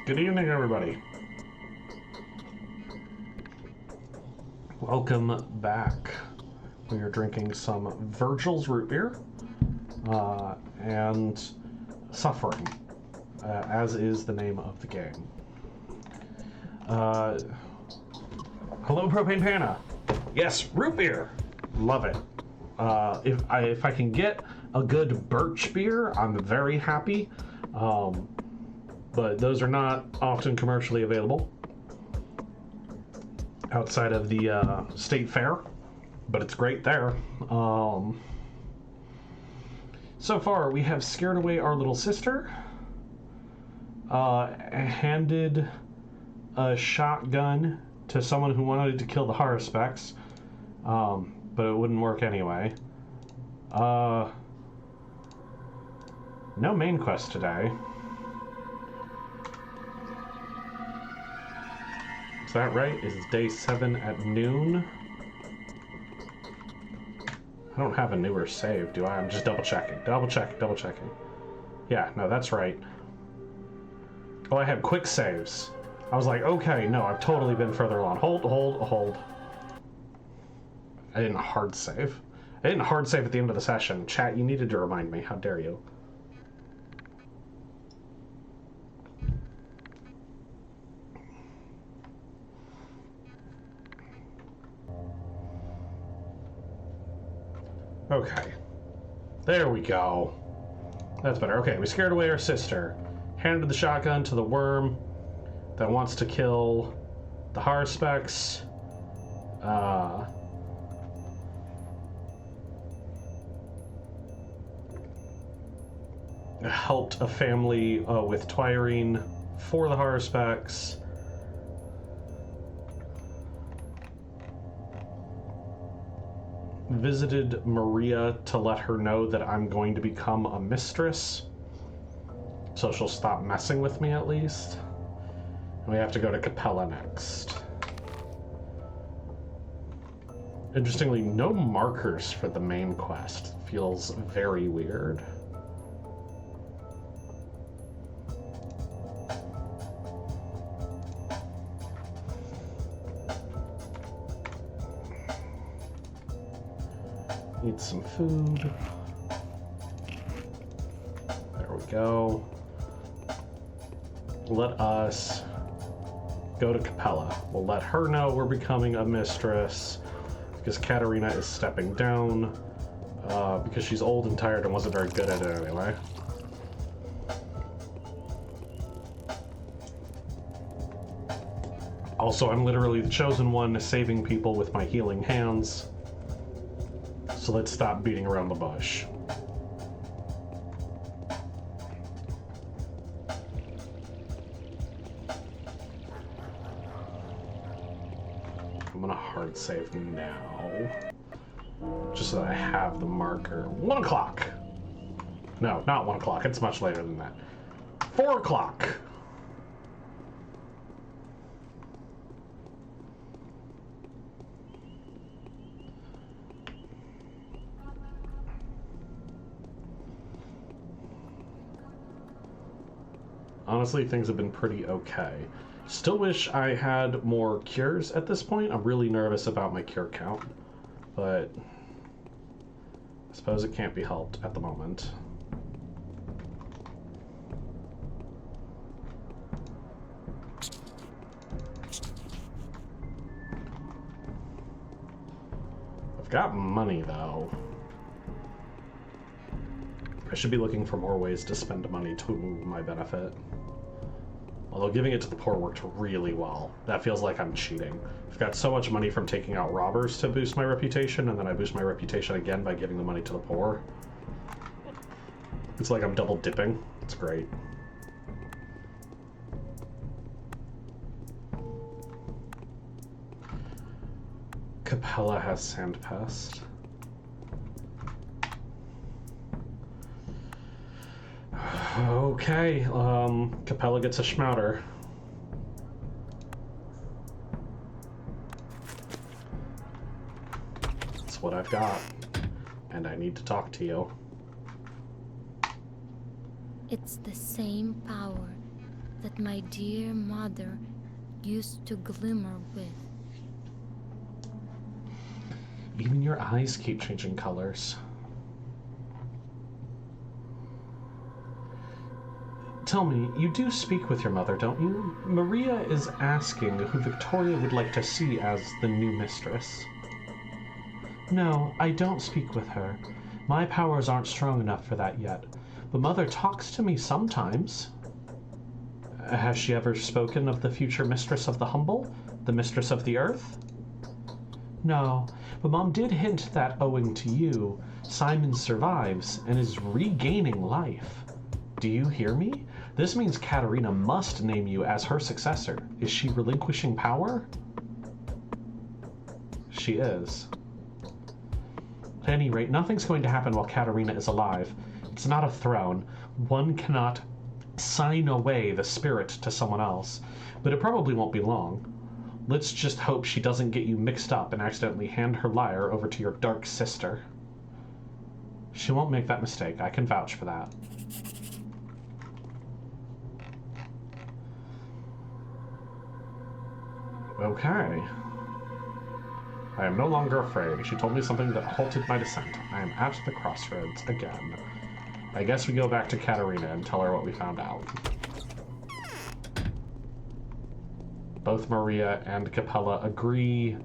Good evening, everybody. Welcome back. We are drinking some Virgil's root beer and suffering, as is the name of the game. Hello, Propane Panna. Yes, root beer. Love it. If I can get a good birch beer, I'm very happy. But those are not often commercially available outside of the state fair, but it's great there. So far, we have scared away our little sister, handed a shotgun to someone who wanted to kill the Haruspecs, but it wouldn't work anyway. No main quest today. Is that right? Is day 7 at noon? I don't have a newer save, do I? I'm just double checking. Double checking. Yeah, no, that's right. Oh, I had quick saves. I was like, okay, no, I've totally been further along. Hold. I didn't hard save. I didn't hard save at the end of the session. Chat, you needed to remind me. How dare you? Okay. There we go. That's better. Okay, we scared away our sister. Handed the shotgun to the worm that wants to kill the Haruspecs. Helped a family with Twirine for the Haruspecs. Visited Maria to let her know that I'm going to become a mistress, so she'll stop messing with me at least. And we have to go to Capella next. Interestingly, no markers for the main quest. Feels very weird. Need some food. There we go. Let us go to Capella. We'll let her know we're becoming a mistress because Katerina is stepping down because she's old and tired and wasn't very good at it anyway. Also, I'm literally the chosen one saving people with my healing hands. So let's stop beating around the bush. I'm gonna hard save now. Just so that I have the marker. 1 o'clock! No, not 1 o'clock. It's much later than that. 4 o'clock! Honestly, things have been pretty okay. Still wish I had more cures at this point. I'm really nervous about my cure count, but I suppose it can't be helped at the moment. I've got money, though. I should be looking for more ways to spend money to my benefit. Although giving it to the poor worked really well. That feels like I'm cheating. I've got so much money from taking out robbers to boost my reputation, and then I boost my reputation again by giving the money to the poor. It's like I'm double dipping. It's great. Capella has Sandpest. Okay, Capella gets a Schmouter. That's what I've got. And I need to talk to you. It's the same power that my dear mother used to glimmer with. Even your eyes keep changing colors. Tell me, you do speak with your mother, don't you? Maria is asking who Victoria would like to see as the new mistress. No, I don't speak with her. My powers aren't strong enough for that yet. But Mother talks to me sometimes. Has she ever spoken of the future mistress of the humble? The mistress of the earth? No, but Mom did hint that, owing to you, Simon survives and is regaining life. Do you hear me? This means Katerina must name you as her successor. Is she relinquishing power? She is. At any rate, nothing's going to happen while Katerina is alive. It's not a throne. One cannot sign away the spirit to someone else. But it probably won't be long. Let's just hope she doesn't get you mixed up and accidentally hand her lyre over to your dark sister. She won't make that mistake. I can vouch for that. Okay. I am no longer afraid. She told me something that halted my descent. I am at the crossroads again. I guess we go back to Katerina and tell her what we found out. Both Maria and Capella agree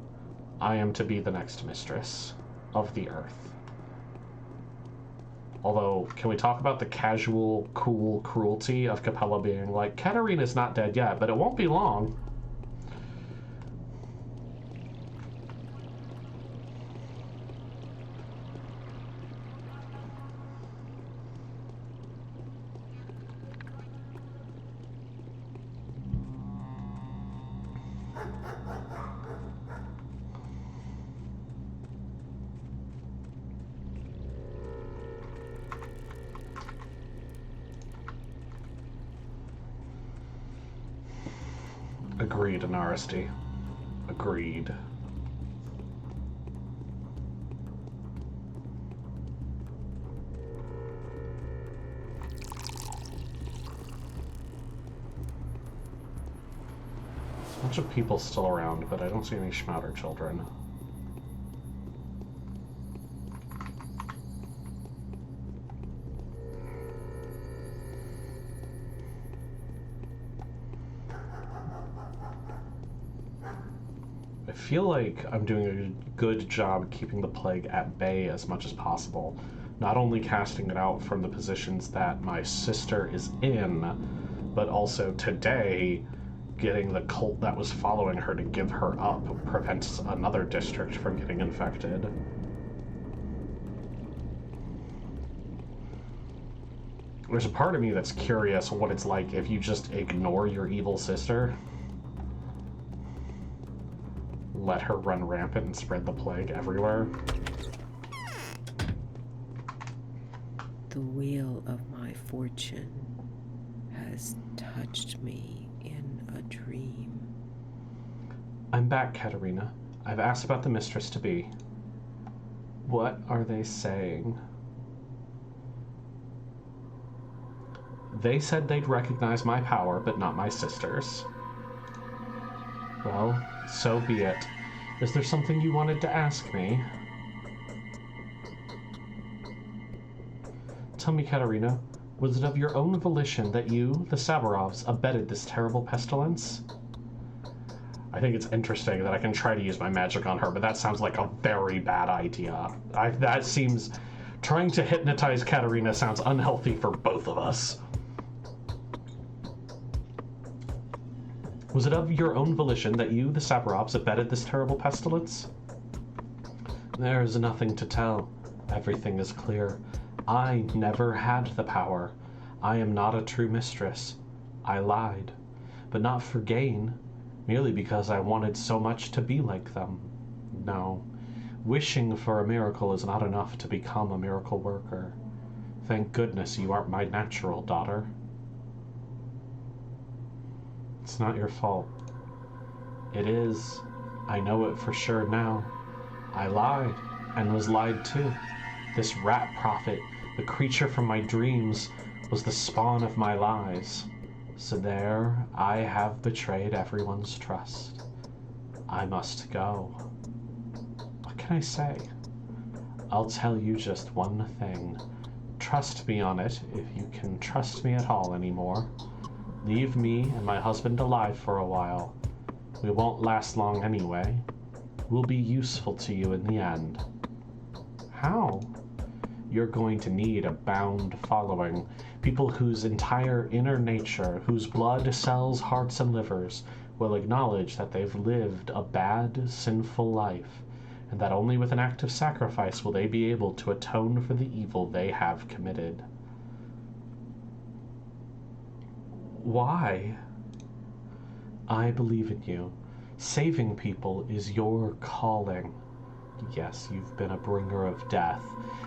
I am to be the next mistress of the Earth. Although, can we talk about the casual, cool cruelty of Capella being like, Katerina's not dead yet, but it won't be long. Agreed, Anaresti. Agreed. A bunch of people still around, but I don't see any Schmouder children. I feel like I'm doing a good job keeping the plague at bay as much as possible. Not only casting it out from the positions that my sister is in, but also today getting the cult that was following her to give her up prevents another district from getting infected. There's a part of me that's curious what it's like if you just ignore your evil sister. Let her run rampant and spread the plague everywhere. The wheel of my fortune has touched me in a dream. I'm back, Katerina. I've asked about the mistress-to-be. What are they saying? They said they'd recognize my power, but not my sister's. Well, so be it. Is there something you wanted to ask me? Tell me, Katerina, was it of your own volition that you, the Sabarovs, abetted this terrible pestilence? I think it's interesting that I can try to use my magic on her, but that sounds like a very bad idea. That seems... Trying to hypnotize Katerina sounds unhealthy for both of us. Was it of your own volition that you, the Sabarovs, abetted this terrible pestilence? There is nothing to tell. Everything is clear. I never had the power. I am not a true mistress. I lied. But not for gain, merely because I wanted so much to be like them. No, wishing for a miracle is not enough to become a miracle worker. Thank goodness you aren't my natural daughter. It's not your fault. It is. I know it for sure now. I lied, and was lied to. This rat prophet, the creature from my dreams, was the spawn of my lies. So there, I have betrayed everyone's trust. I must go. What can I say? I'll tell you just one thing. Trust me on it, if you can trust me at all anymore. Leave me and my husband alive for a while. We won't last long anyway. We'll be useful to you in the end. How? You're going to need a bound following. People whose entire inner nature, whose blood, cells, hearts, and livers will acknowledge that they've lived a bad, sinful life, and that only with an act of sacrifice will they be able to atone for the evil they have committed. Why? I believe in you. Saving people is your calling. Yes, you've been a bringer of death,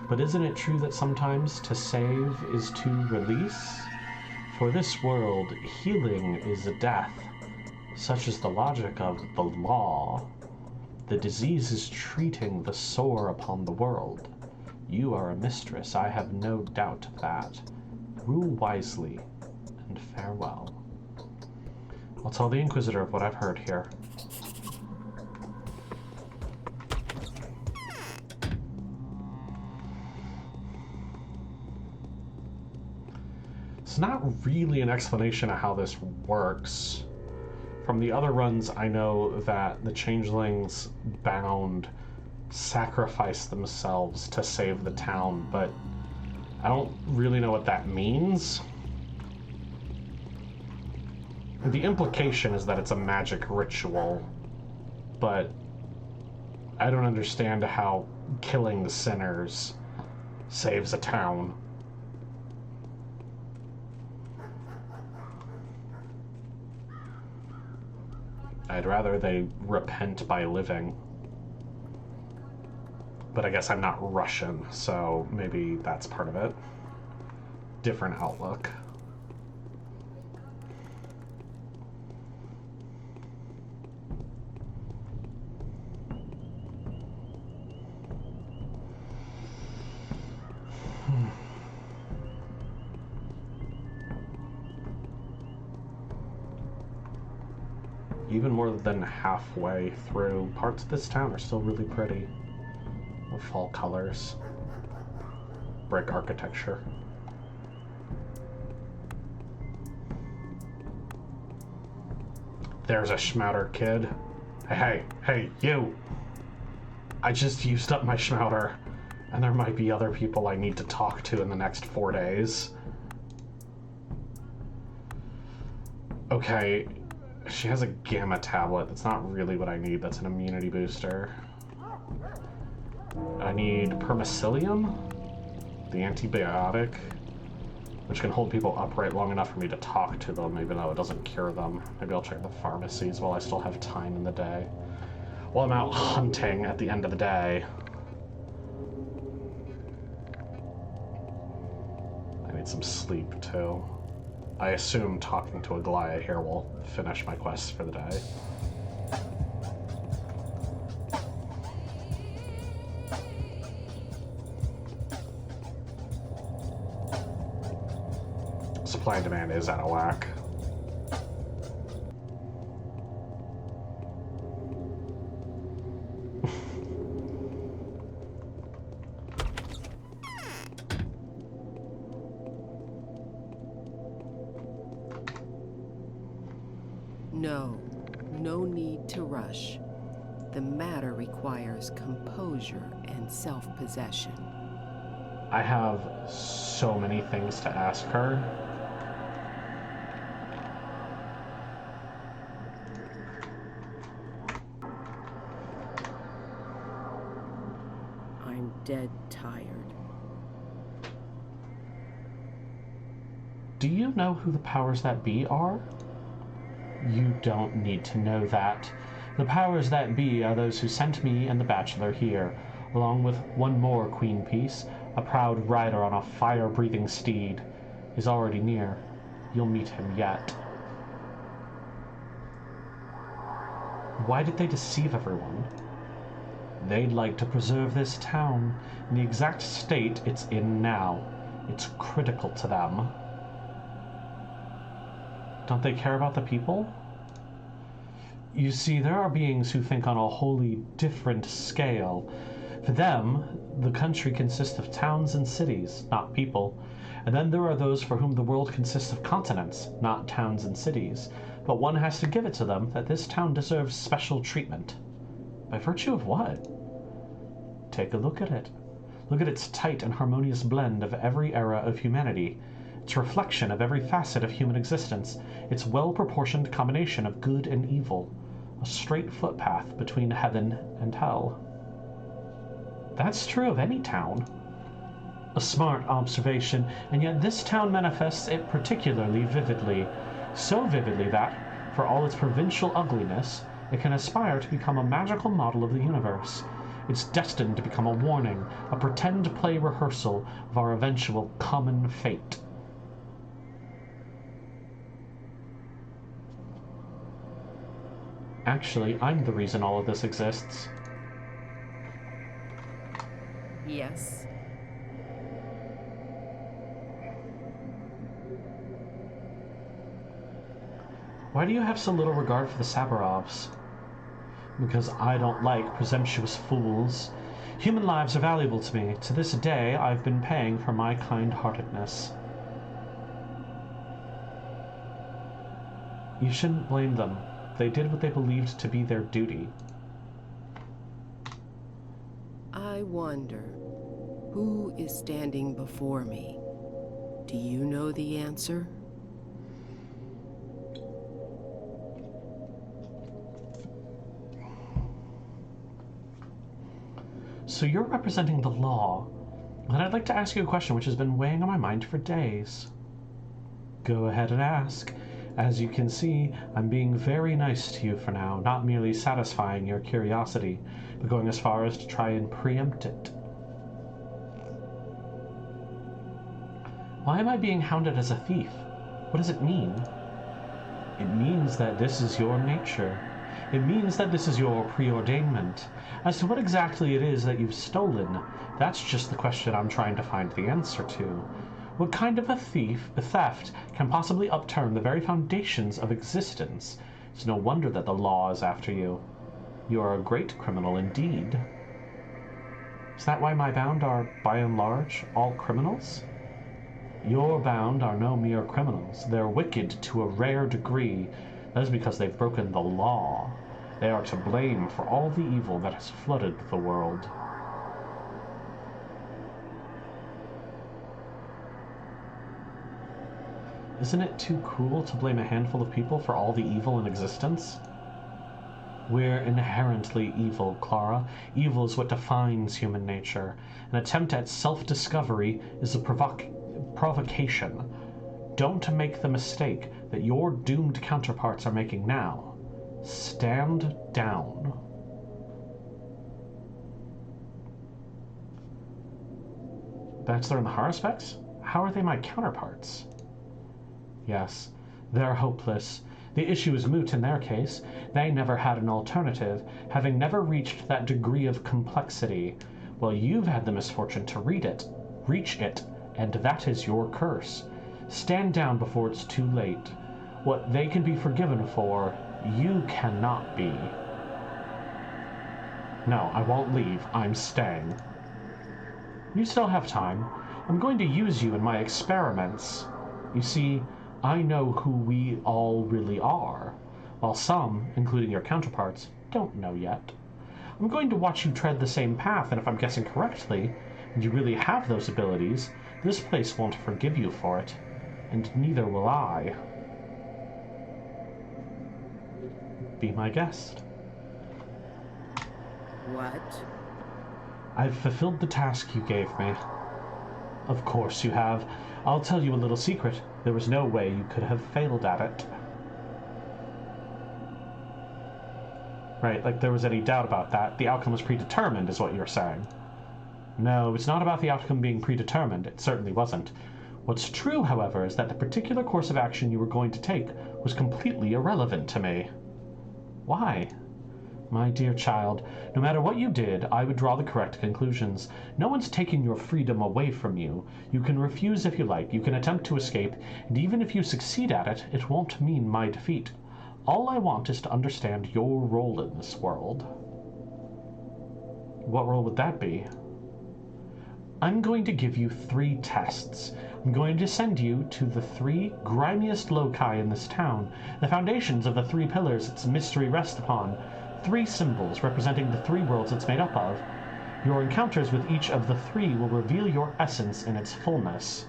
but isn't it true that sometimes to save is to release? For this world, healing is a death. Such is the logic of the law. The disease is treating the sore upon the world. You are a mistress, I have no doubt of that. Rule wisely, and farewell. I'll tell the Inquisitor of what I've heard here. It's not really an explanation of how this works. From the other runs, I know that the changelings bound sacrifice themselves to save the town, but I don't really know what that means. The implication is that it's a magic ritual, but I don't understand how killing the sinners saves a town. I'd rather they repent by living. But I guess I'm not Russian, so maybe that's part of it. Different outlook. Even more than halfway through, parts of this town are still really pretty. Fall colors, brick architecture. There's a schmouter, kid. Hey, you! I just used up my schmouter, and there might be other people I need to talk to in the next 4 days. Okay. She has a gamma tablet. That's not really what I need. That's an immunity booster. I need permacillium, the antibiotic, which can hold people upright long enough for me to talk to them, even though it doesn't cure them. Maybe I'll check the pharmacies while I still have time in the day. While I'm out hunting at the end of the day. I need some sleep, too. I assume talking to Aglaia here will finish my quest for the day. Supply and demand is out of whack. No need to rush. The matter requires composure and self-possession. I have so many things to ask her. I'm dead tired. Do you know who the powers that be are? You don't need to know that. The powers that be are those who sent me and the bachelor here, along with one more queen piece, a proud rider on a fire-breathing steed. He's already near. You'll meet him yet. Why did they deceive everyone? They'd like to preserve this town in the exact state it's in now. It's critical to them. Don't they care about the people? You see, there are beings who think on a wholly different scale. For them, the country consists of towns and cities, not people. And then there are those for whom the world consists of continents, not towns and cities. But one has to give it to them that this town deserves special treatment. By virtue of what? Take a look at it. Look at its tight and harmonious blend of every era of humanity, its reflection of every facet of human existence, its well-proportioned combination of good and evil, a straight footpath between heaven and hell. That's true of any town. A smart observation, and yet this town manifests it particularly vividly, so vividly that, for all its provincial ugliness, it can aspire to become a magical model of the universe. It's destined to become a warning, a pretend play rehearsal of our eventual common fate. Actually, I'm the reason all of this exists. Yes. Why do you have so little regard for the Sabarovs? Because I don't like presumptuous fools. Human lives are valuable to me. To this day, I've been paying for my kind-heartedness. You shouldn't blame them. They did what they believed to be their duty. I wonder, who is standing before me? Do you know the answer? So you're representing the law, and I'd like to ask you a question which has been weighing on my mind for days. Go ahead and ask. As you can see, I'm being very nice to you for now, not merely satisfying your curiosity, but going as far as to try and preempt it. Why am I being hounded as a thief? What does it mean? It means that this is your nature. It means that this is your preordainment. As to what exactly it is that you've stolen, that's just the question I'm trying to find the answer to. What kind of a theft, can possibly upturn the very foundations of existence? It's no wonder that the law is after you. You are a great criminal indeed. Is that why my bound are, by and large, all criminals? Your bound are no mere criminals. They're wicked to a rare degree. That is because they've broken the law. They are to blame for all the evil that has flooded the world. Isn't it too cruel to blame a handful of people for all the evil in existence? We're inherently evil, Clara. Evil is what defines human nature. An attempt at self-discovery is a provocation. Don't make the mistake that your doomed counterparts are making now. Stand down. Bachelor and the Haruspecs? How are they my counterparts? Yes, they're hopeless. The issue is moot in their case. They never had an alternative, having never reached that degree of complexity. Well, you've had the misfortune to reach it, and that is your curse. Stand down before it's too late. What they can be forgiven for, you cannot be. No, I won't leave. I'm staying. You still have time. I'm going to use you in my experiments. You see, I know who we all really are, while some, including your counterparts, don't know yet. I'm going to watch you tread the same path, and if I'm guessing correctly, and you really have those abilities, this place won't forgive you for it, and neither will I. Be my guest. What? I've fulfilled the task you gave me. Of course you have. I'll tell you a little secret. There was no way you could have failed at it. Right, like there was any doubt about that. The outcome was predetermined, is what you're saying. No, it's not about the outcome being predetermined. It certainly wasn't. What's true, however, is that the particular course of action you were going to take was completely irrelevant to me. Why? My dear child, no matter what you did, I would draw the correct conclusions. No one's taking your freedom away from you. You can refuse if you like, you can attempt to escape, and even if you succeed at it, it won't mean my defeat. All I want is to understand your role in this world. What role would that be? I'm going to give you 3 tests. I'm going to send you to the 3 grimiest loci in this town, the foundations of the 3 pillars its mystery rests upon, 3 symbols representing the 3 worlds it's made up of. Your encounters with each of the 3 will reveal your essence in its fullness.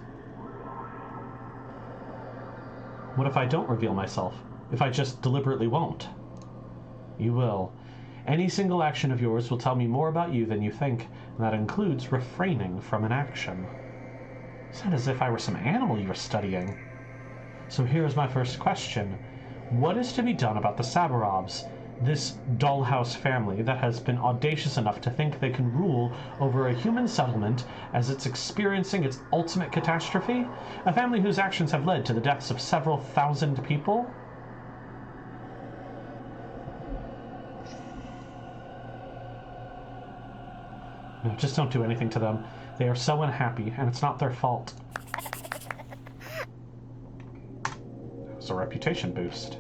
What if I don't reveal myself? If I just deliberately won't? You will. Any single action of yours will tell me more about you than you think, and that includes refraining from an action. It's not as if I were some animal you were studying. So here's my first question. What is to be done about the Sabarovs, this dollhouse family that has been audacious enough to think they can rule over a human settlement as it's experiencing its ultimate catastrophe? A family whose actions have led to the deaths of several thousand people? No, just don't do anything to them. They are so unhappy, and it's not their fault. That was a reputation boost.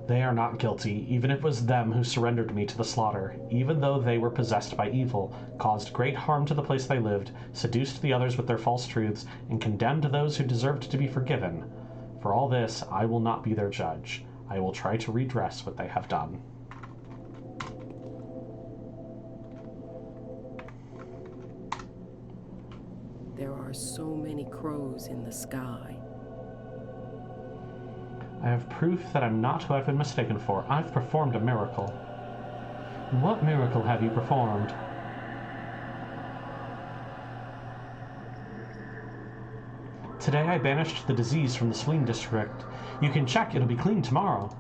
They are not guilty, even if it was them who surrendered me to the slaughter, even though they were possessed by evil, caused great harm to the place they lived, seduced the others with their false truths, and condemned those who deserved to be forgiven. For all this, I will not be their judge. I will try to redress what they have done. There are so many crows in the sky. I have proof that I'm not who I've been mistaken for. I've performed a miracle. What miracle have you performed? Today I banished the disease from the spleen district. You can check, it'll be clean tomorrow.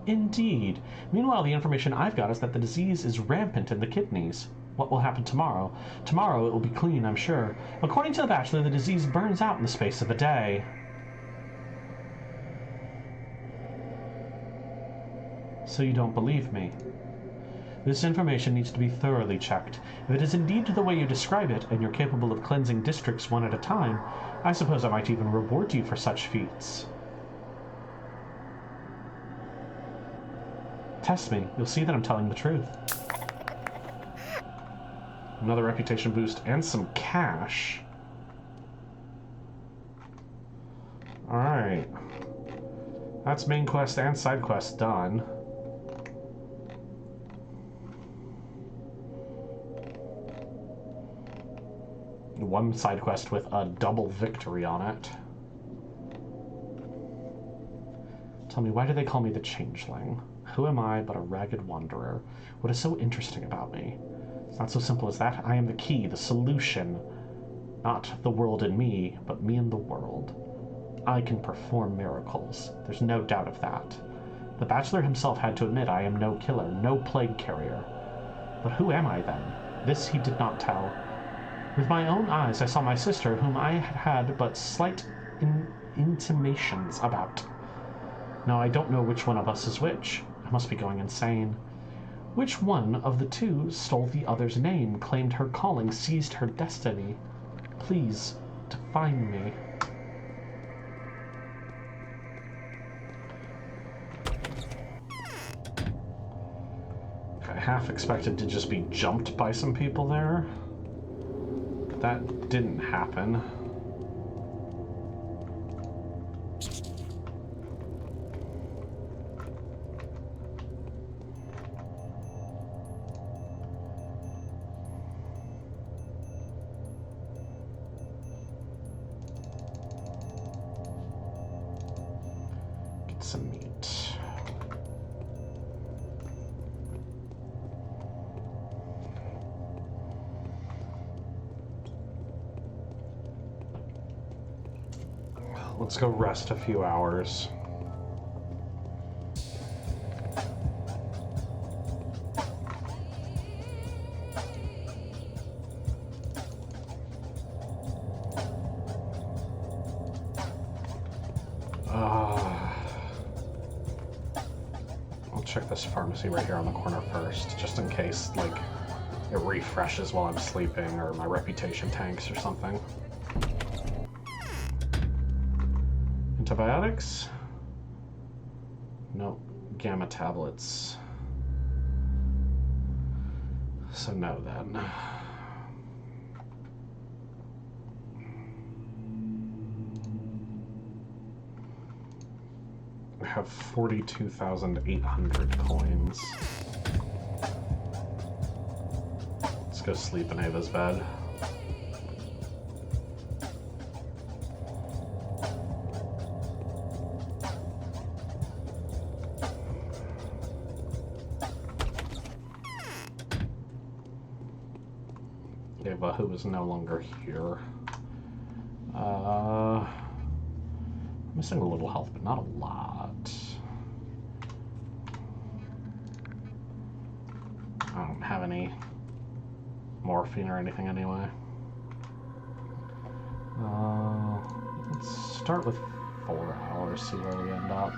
Indeed. Meanwhile, the information I've got is that the disease is rampant in the kidneys. What will happen tomorrow? Tomorrow it will be clean, I'm sure. According to the Bachelor, the disease burns out in the space of a day. So you don't believe me? This information needs to be thoroughly checked. If it is indeed the way you describe it, and you're capable of cleansing districts one at a time, I suppose I might even reward you for such feats. Test me. You'll see that I'm telling the truth. Another reputation boost and some cash. Alright. That's main quest and side quest done. One side quest with a double victory on it. Tell me, why do they call me the Changeling? Who am I but a ragged wanderer? What is so interesting about me? It's not so simple as that. I am the key, the solution. Not the world in me, but me in the world. I can perform miracles. There's no doubt of that. The Bachelor himself had to admit I am no killer, no plague carrier. But who am I then? This he did not tell. With my own eyes I saw my sister, whom I had had but slight intimations about. Now I don't know which one of us is which. I must be going insane. Which one of the two stole the other's name, claimed her calling, seized her destiny? Please, define me. I half expected to just be jumped by some people there. But that didn't happen. Some meat. Let's go rest a few hours. check this pharmacy right here on the corner first, just in case, like, it refreshes while I'm sleeping or my reputation tanks or something. Antibiotics? Nope. Gamma tablets. So no then. I have 42,800 coins. Let's go sleep in Ava's bed. Ava, who is no longer here. Missing a little health, but not a lot. I don't have any morphine or anything anyway. Let's start with 4 hours, see where we end up.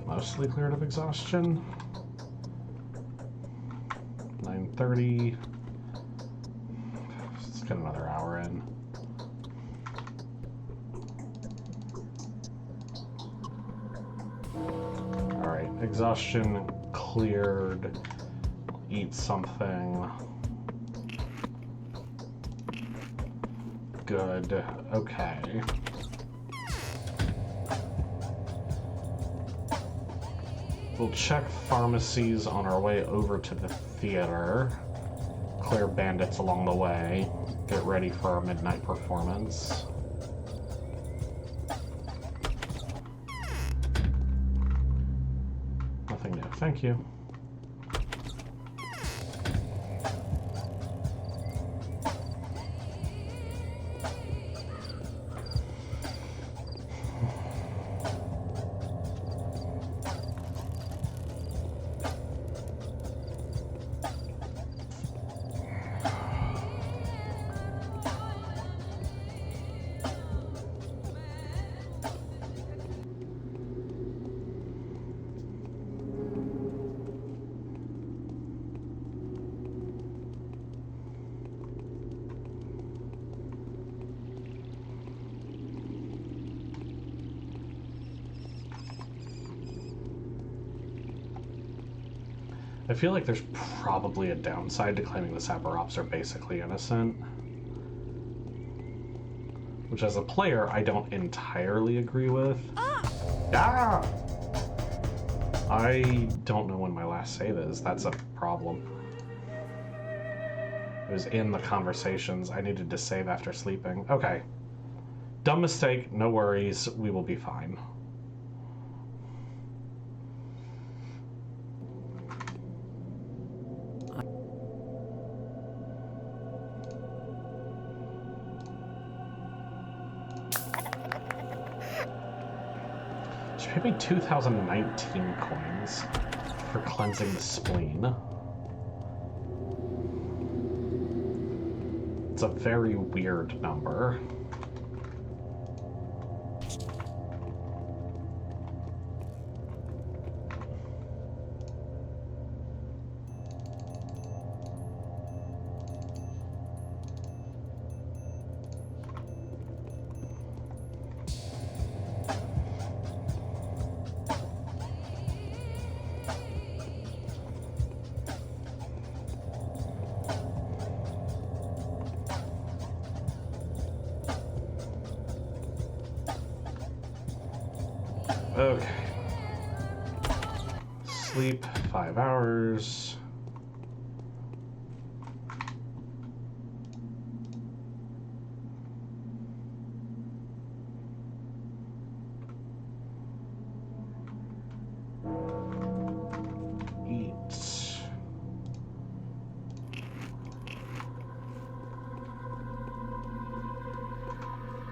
Mostly cleared of exhaustion. 9:30. Let's get another hour in. Alright, exhaustion cleared. Eat something. Good. Okay. We'll check pharmacies on our way over to the theater. Clear bandits along the way. Get ready for our midnight performance. Nothing new. Thank you. I feel like there's probably a downside to claiming the Saprops are basically innocent. Which, as a player, I don't entirely agree with. Ah! I don't know when my last save is. That's a problem. It was in the conversations. I needed to save after sleeping. Okay. Dumb mistake. No worries. We will be fine. She paid me 2,019 coins for cleansing the spleen. It's a very weird number. Okay. Sleep 5 hours. Eat.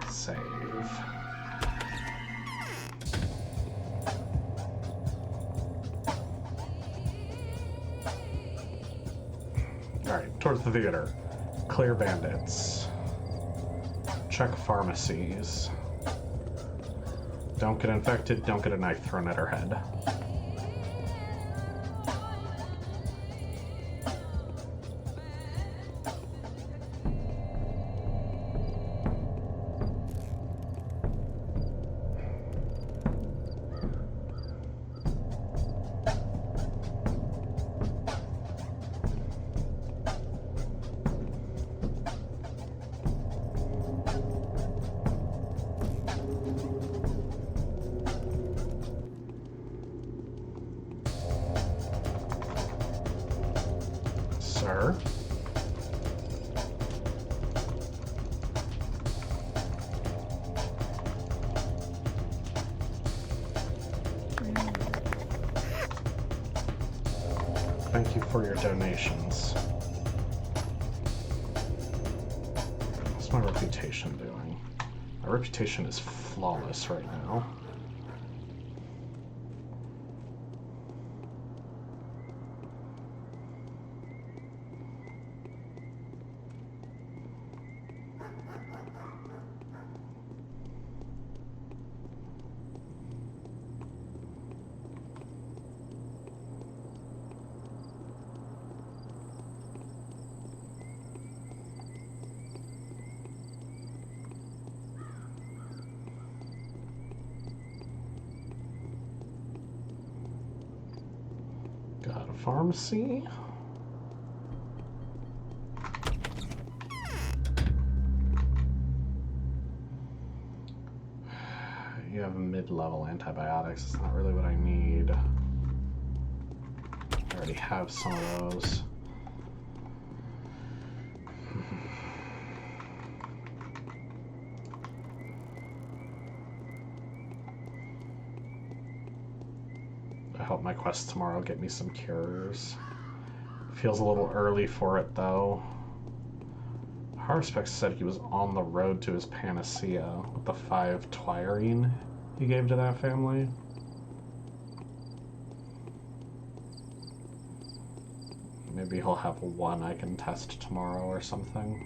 Save. Alright, towards the theater. Clear bandits. check pharmacies. Don't get infected, don't get a knife thrown at her head. Sir? Thank you for your donations. What's my reputation doing? My reputation is flawless right now. Got a pharmacy. You have mid-level antibiotics. It's not really what I need. I already have some of those. I hope my quest tomorrow get me some cures. Feels a little early for it though. Harspec said he was on the road to his panacea with the 5 Twirine he gave to that family. Maybe he'll have 1 I can test tomorrow or something.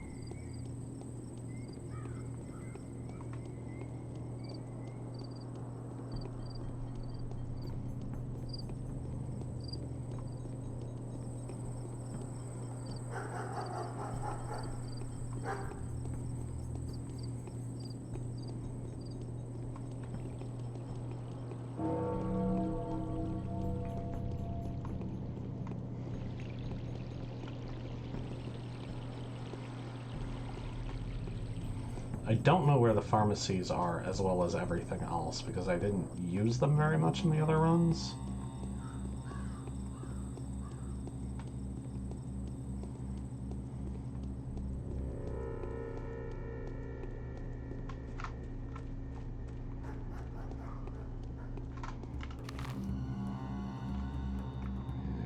I don't know where the pharmacies are as well as everything else because I didn't use them very much in the other runs.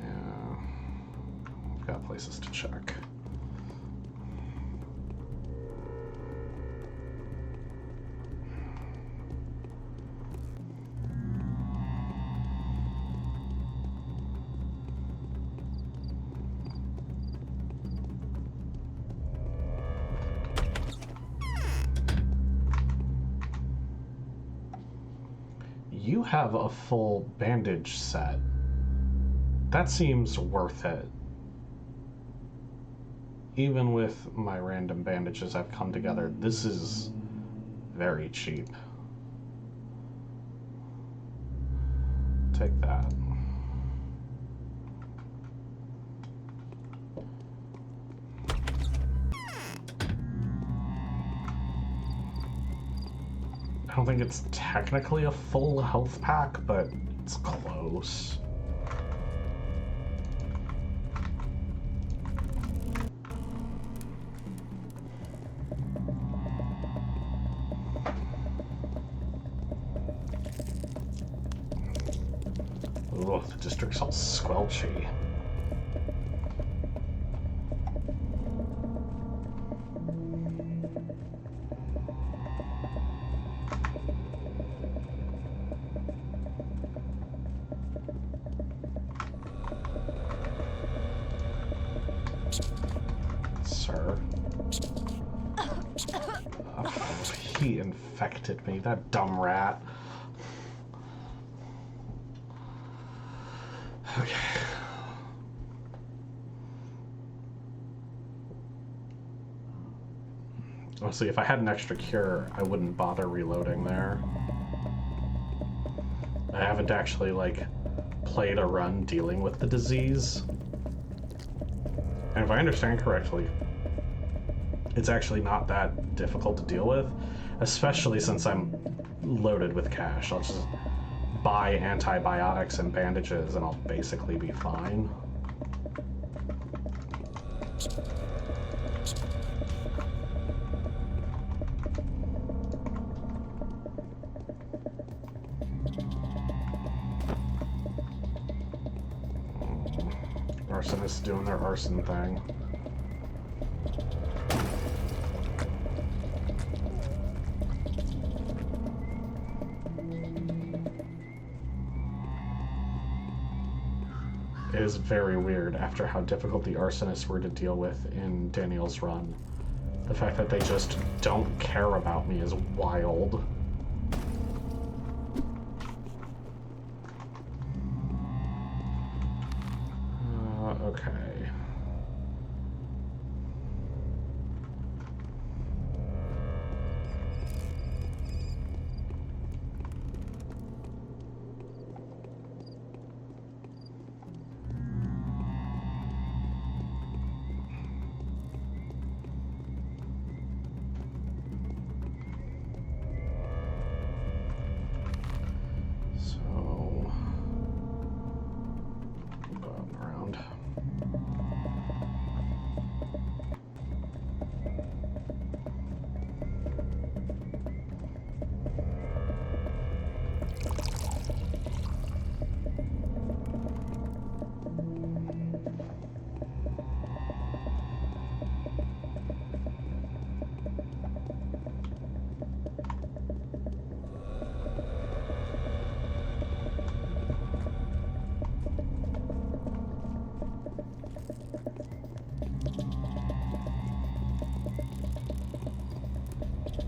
Yeah, I've got places to check. You have a full bandage set. That seems worth it. Even with my random bandages I've come together, this is very cheap. Take that. I don't think it's technically a full health pack, but it's close. Ugh, the district's all squelchy. Sir. He infected me, that dumb rat. Okay. Honestly, if I had an extra cure, I wouldn't bother reloading there. I haven't actually, like, played a run dealing with the disease. And if I understand correctly, it's actually not that difficult to deal with, especially since I'm loaded with cash. I'll just buy antibiotics and bandages and I'll basically be fine. Arsonists doing their arson thing. It is very weird after how difficult the arsonists were to deal with in Daniel's run. The fact that they just don't care about me is wild. Okay.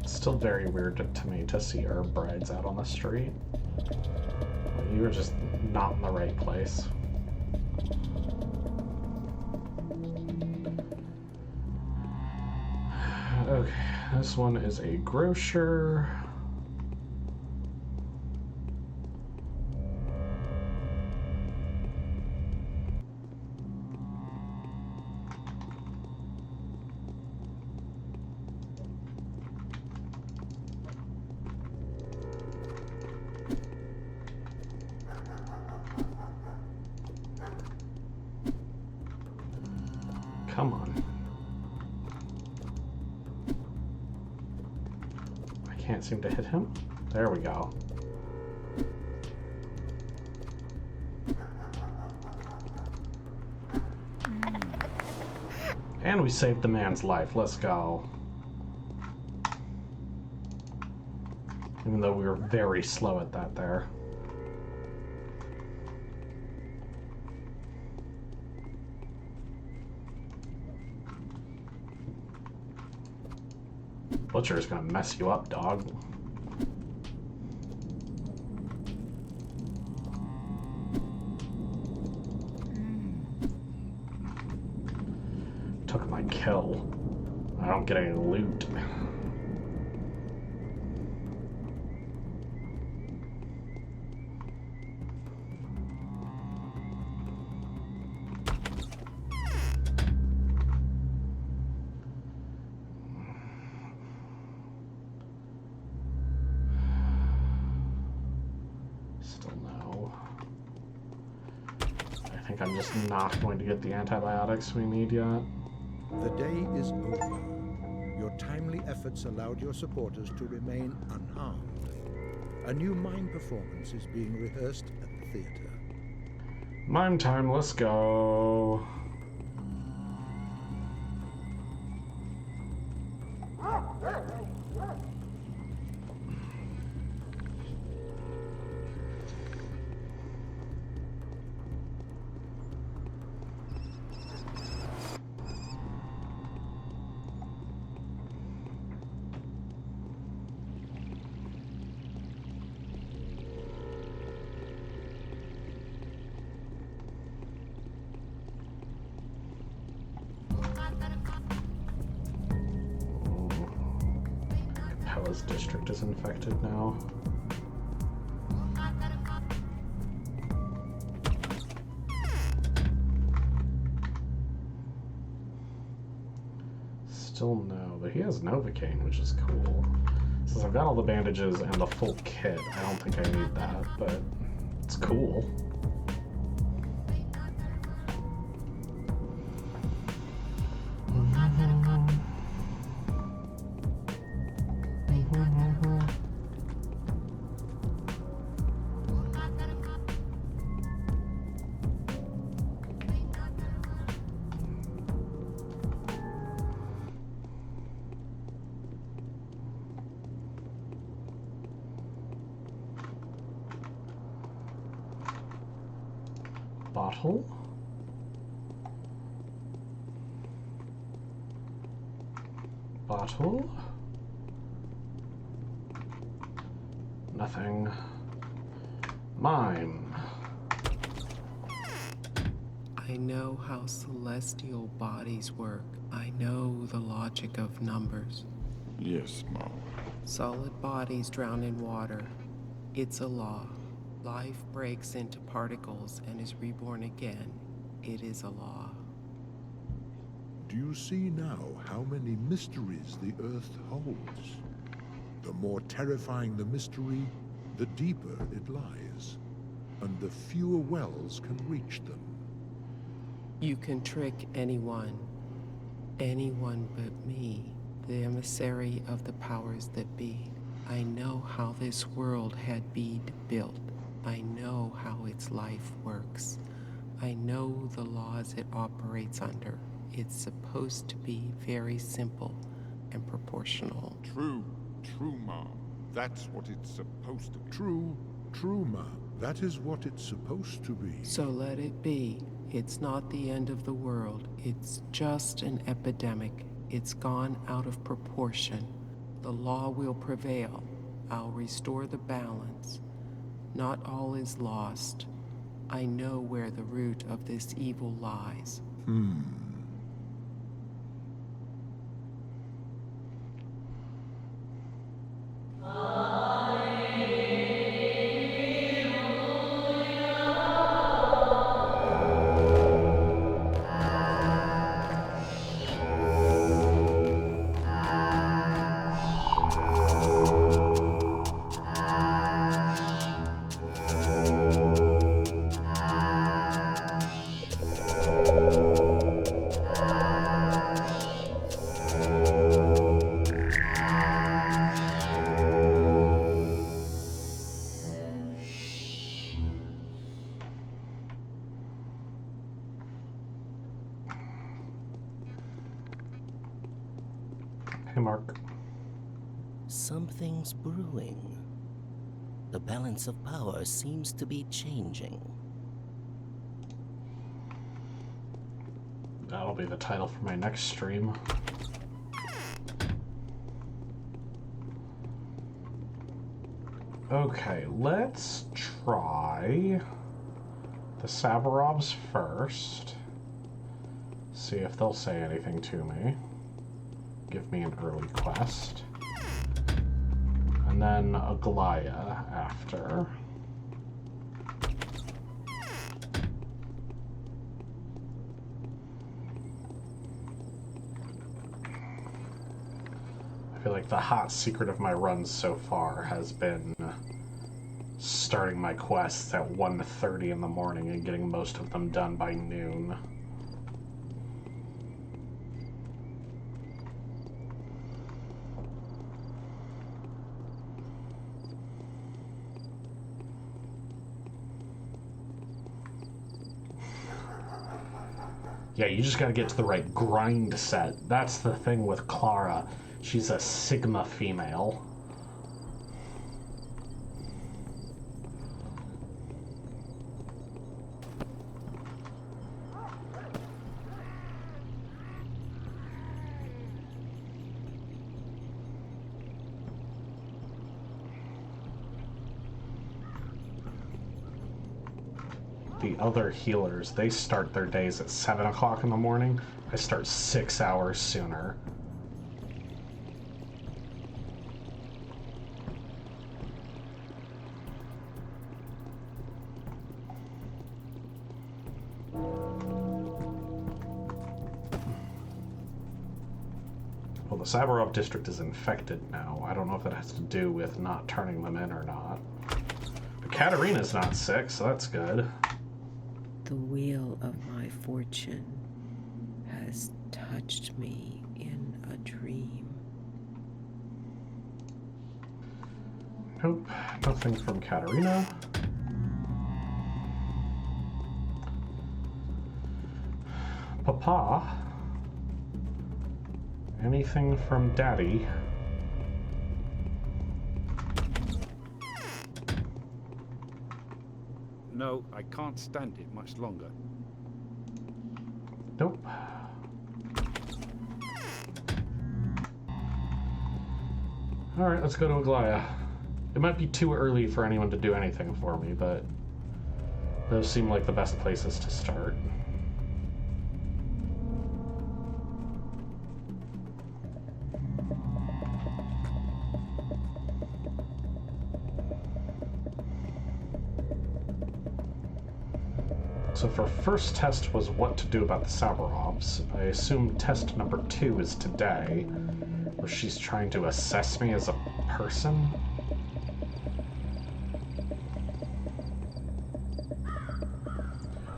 Still very weird to me to see herb brides out on the street. You were just not in the right place. Okay, this one is a grocer. Come on. I can't seem to hit him. There we go. And we saved the man's life. Let's go. Even though we were very slow at that there. Butcher's gonna mess you up, dog. Took my kill. I don't get any loot. I'm just not going to get the antibiotics we need yet. The day is over. Your timely efforts allowed your supporters to remain unharmed. A new mime performance is being rehearsed at the theater. Mime time, let's go. Umbrella's district is infected now. Still no, but he has Novocaine, which is cool. Since I've got all the bandages and the full kit, I don't think I need that, but it's cool. Bottle. Bottle. Nothing. Mime. I know how celestial bodies work. I know the logic of numbers. Yes, Mom. Solid bodies drown in water. It's a law. Life breaks into particles and is reborn again. It is a law. Do you see now how many mysteries the Earth holds? The more terrifying the mystery, the deeper it lies, and the fewer wells can reach them. You can trick anyone but me, the emissary of the powers that be. I know how this world had been built. I know how its life works. I know the laws it operates under. It's supposed to be very simple and proportional. True, Mom. That's what it's supposed to be. True, Mom. That is what it's supposed to be. So let it be. It's not the end of the world. It's just an epidemic. It's gone out of proportion. The law will prevail. I'll restore the balance. Not all is lost. I know where the root of this evil lies. Hey, Mark. Something's brewing. The balance of power seems to be changing. That'll be the title for my next stream. Okay, let's try the Sabarovs first. See if they'll say anything to me. Give me an early quest. And then Aglaya after. I feel like the hot secret of my runs so far has been starting my quests at 1:30 in the morning and getting most of them done by noon. Yeah, you just gotta get to the right grind set. That's the thing with Clara. She's a Sigma female. The other healers, they start their days at 7 o'clock in the morning. I start 6 hours sooner. Well, the Saburov district is infected now. I don't know if that has to do with not turning them in or not. But Katarina's not sick, so that's good. The wheel of my fortune has touched me in a dream. Nope, nothing from Katarina. Papa? Anything from Daddy? No, I can't stand it much longer. Nope. Alright, let's go to Aglaya. It might be too early for anyone to do anything for me, but those seem like the best places to start. So if our first test was what to do about the Saburovs, I assume test number 2 is today, where she's trying to assess me as a person.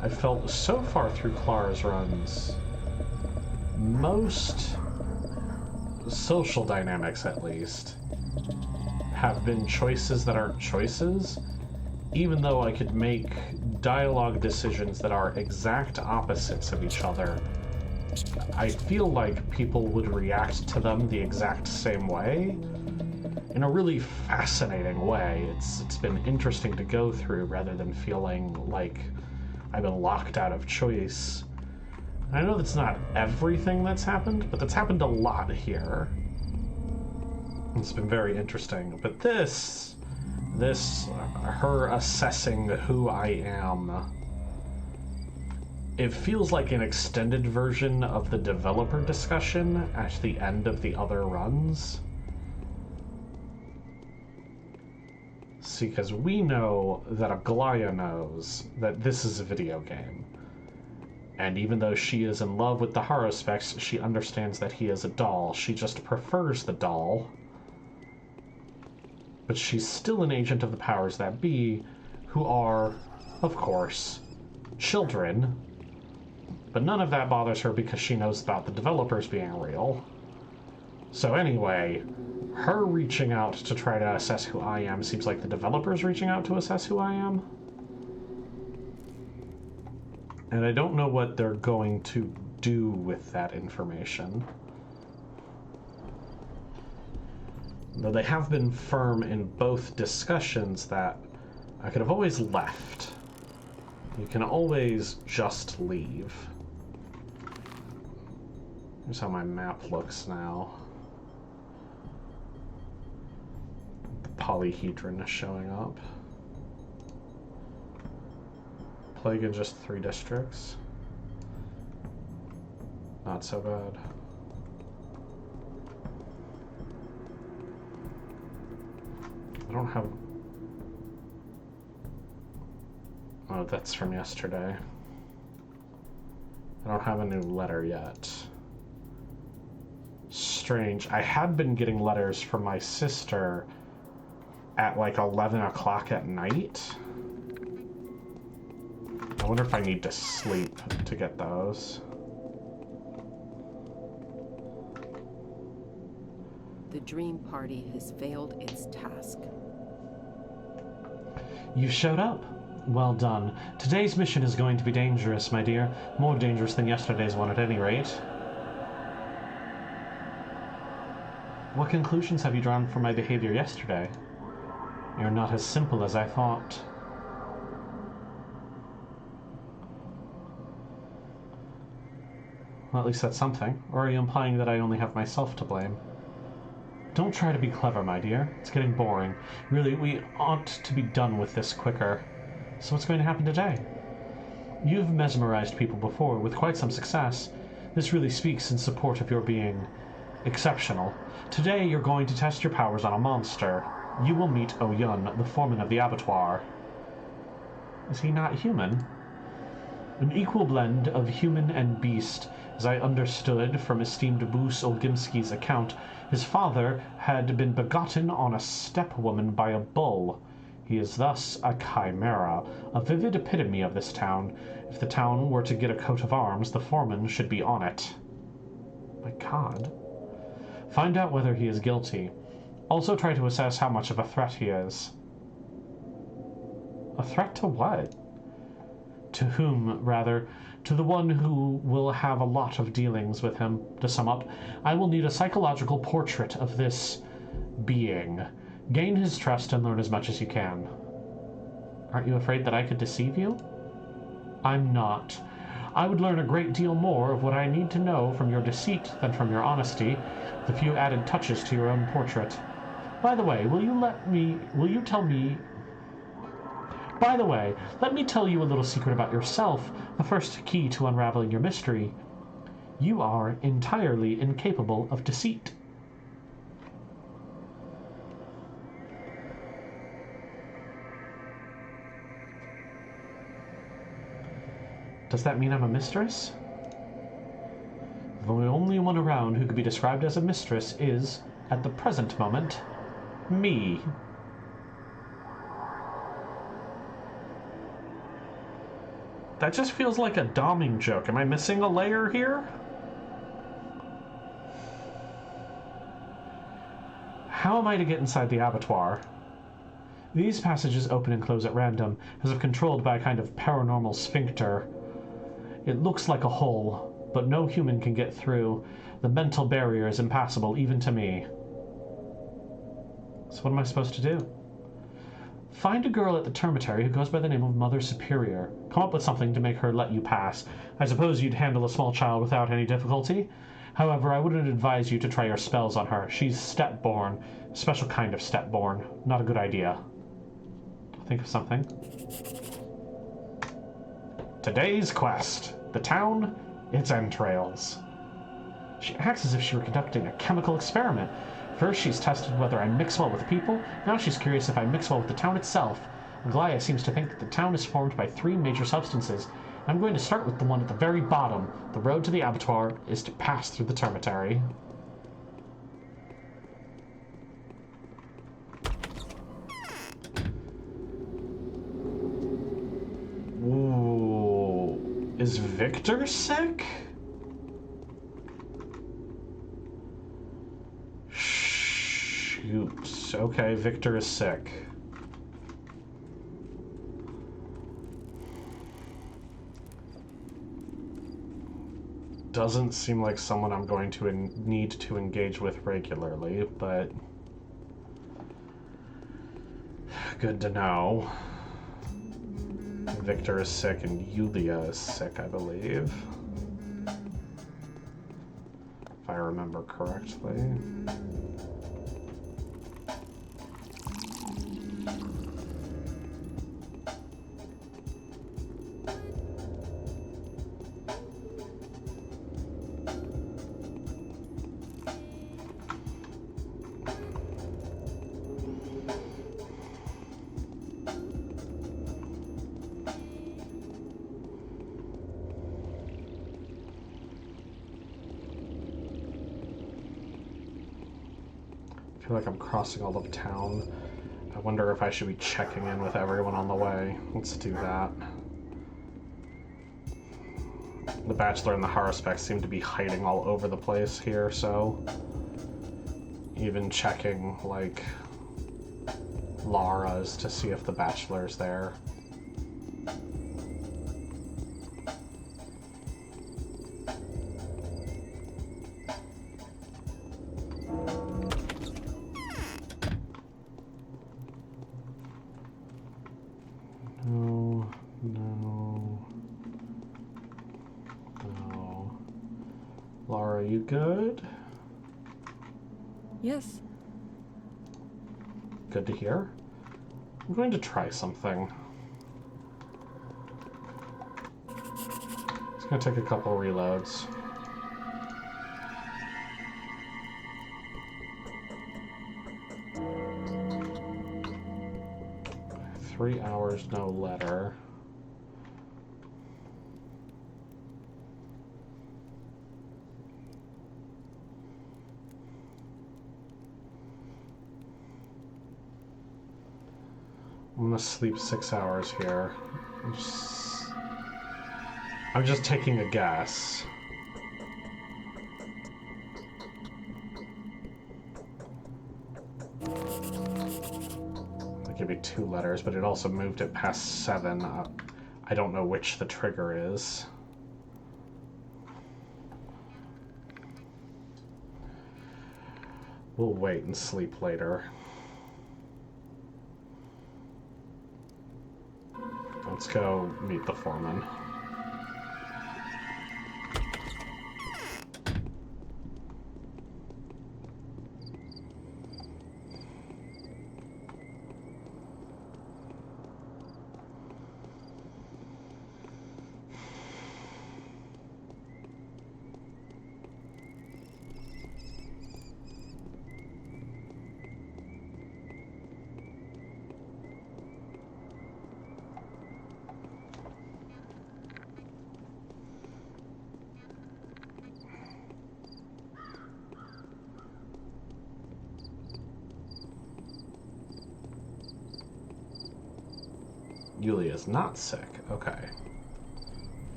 I felt so far through Clara's runs, most social dynamics at least have been choices that aren't choices, even though I could make dialogue decisions that are exact opposites of each other. I feel like people would react to them the exact same way in a really fascinating way. It's been interesting to go through rather than feeling like I've been locked out of choice. And I know that's not everything that's happened, but that's happened a lot here. It's been very interesting. But this, her assessing who I am, it feels like an extended version of the developer discussion at the end of the other runs. See, because we know that Aglaya knows that this is a video game. And even though she is in love with the Haruspecs, she understands that he is a doll. She just prefers the doll. But she's still an agent of the powers that be, who are, of course, children. But none of that bothers her because she knows about the developers being real. So anyway, her reaching out to try to assess who I am seems like the developers reaching out to assess who I am. And I don't know what they're going to do with that information. Though they have been firm in both discussions that I could have always left. You can always just leave. Here's how my map looks now. The polyhedron is showing up. Plague in just 3 districts. Not so bad. I don't have... Oh, that's from yesterday. I don't have a new letter yet. Strange. I had been getting letters from my sister at like 11 o'clock at night. I wonder if I need to sleep to get those. The dream party has failed its task. You showed up. Well done. Today's mission is going to be dangerous, my dear. More dangerous than yesterday's one at any rate. What conclusions have you drawn from my behavior yesterday? You're not as simple as I thought. Well, at least that's something. Or are you implying that I only have myself to blame? Don't try to be clever, my dear. It's getting boring. Really, we ought to be done with this quicker. So what's going to happen today? You've mesmerized people before with quite some success. This really speaks in support of your being exceptional. Today, you're going to test your powers on a monster. You will meet Oyun, the foreman of the abattoir. Is he not human? An equal blend of human and beast, As I understood from esteemed Boos Olgimski's account, his father had been begotten on a steppe woman by a bull. He is thus a chimera, a vivid epitome of this town. If the town were to get a coat of arms, the foreman should be on it. My God. Find out whether he is guilty. Also try to assess how much of a threat he is. A threat to what? To whom, rather? To the one who will have a lot of dealings with him. To sum up, I will need a psychological portrait of this being. Gain his trust and learn as much as you can. Aren't you afraid that I could deceive you? I'm not. I would learn a great deal more of what I need to know from your deceit than from your honesty, the few added touches to your own portrait. By the way, let me tell you a little secret about yourself, the first key to unraveling your mystery. You are entirely incapable of deceit. Does that mean I'm a mistress? The only one around who could be described as a mistress is, at the present moment, me. That just feels like a doming joke. Am I missing a layer here? How am I to get inside the abattoir? These passages open and close at random, as if controlled by a kind of paranormal sphincter. It looks like a hole, but no human can get through. The mental barrier is impassable, even to me. So what am I supposed to do? Find a girl at the termitary who goes by the name of Mother Superior. Come up with something to make her let you pass. I suppose you'd handle a small child without any difficulty. However, I wouldn't advise you to try your spells on her. She's step-born. A special kind of step-born. Not a good idea. Think of something. Today's quest. The town, its entrails. She acts as if she were conducting a chemical experiment. First, she's tested whether I mix well with people. Now she's curious if I mix well with the town itself. Glaya seems to think that the town is formed by 3 major substances. I'm going to start with the one at the very bottom. The road to the abattoir is to pass through the termitary. Ooh. Is Victor sick? Shoot. Okay, Victor is sick. Doesn't seem like someone I'm going to need to engage with regularly, but good to know. Victor is sick and Yulia is sick, I believe. If I remember correctly. I feel like I'm crossing all of town. I wonder if I should be checking in with everyone on the way. Let's do that. The Bachelor and the Haruspecs seem to be hiding all over the place here, so even checking, like, Lara's to see if the Bachelor's there. Lara, you good? Yes. Good to hear. I'm going to try something. It's going to take a couple reloads. Three hours, no letter. gonna sleep 6 hours here. I'm just taking a guess. That gave me 2 letters, but it also moved it past 7. I don't know which the trigger is. We'll wait and sleep later. Let's go meet the foreman. Yulia's not sick. Okay.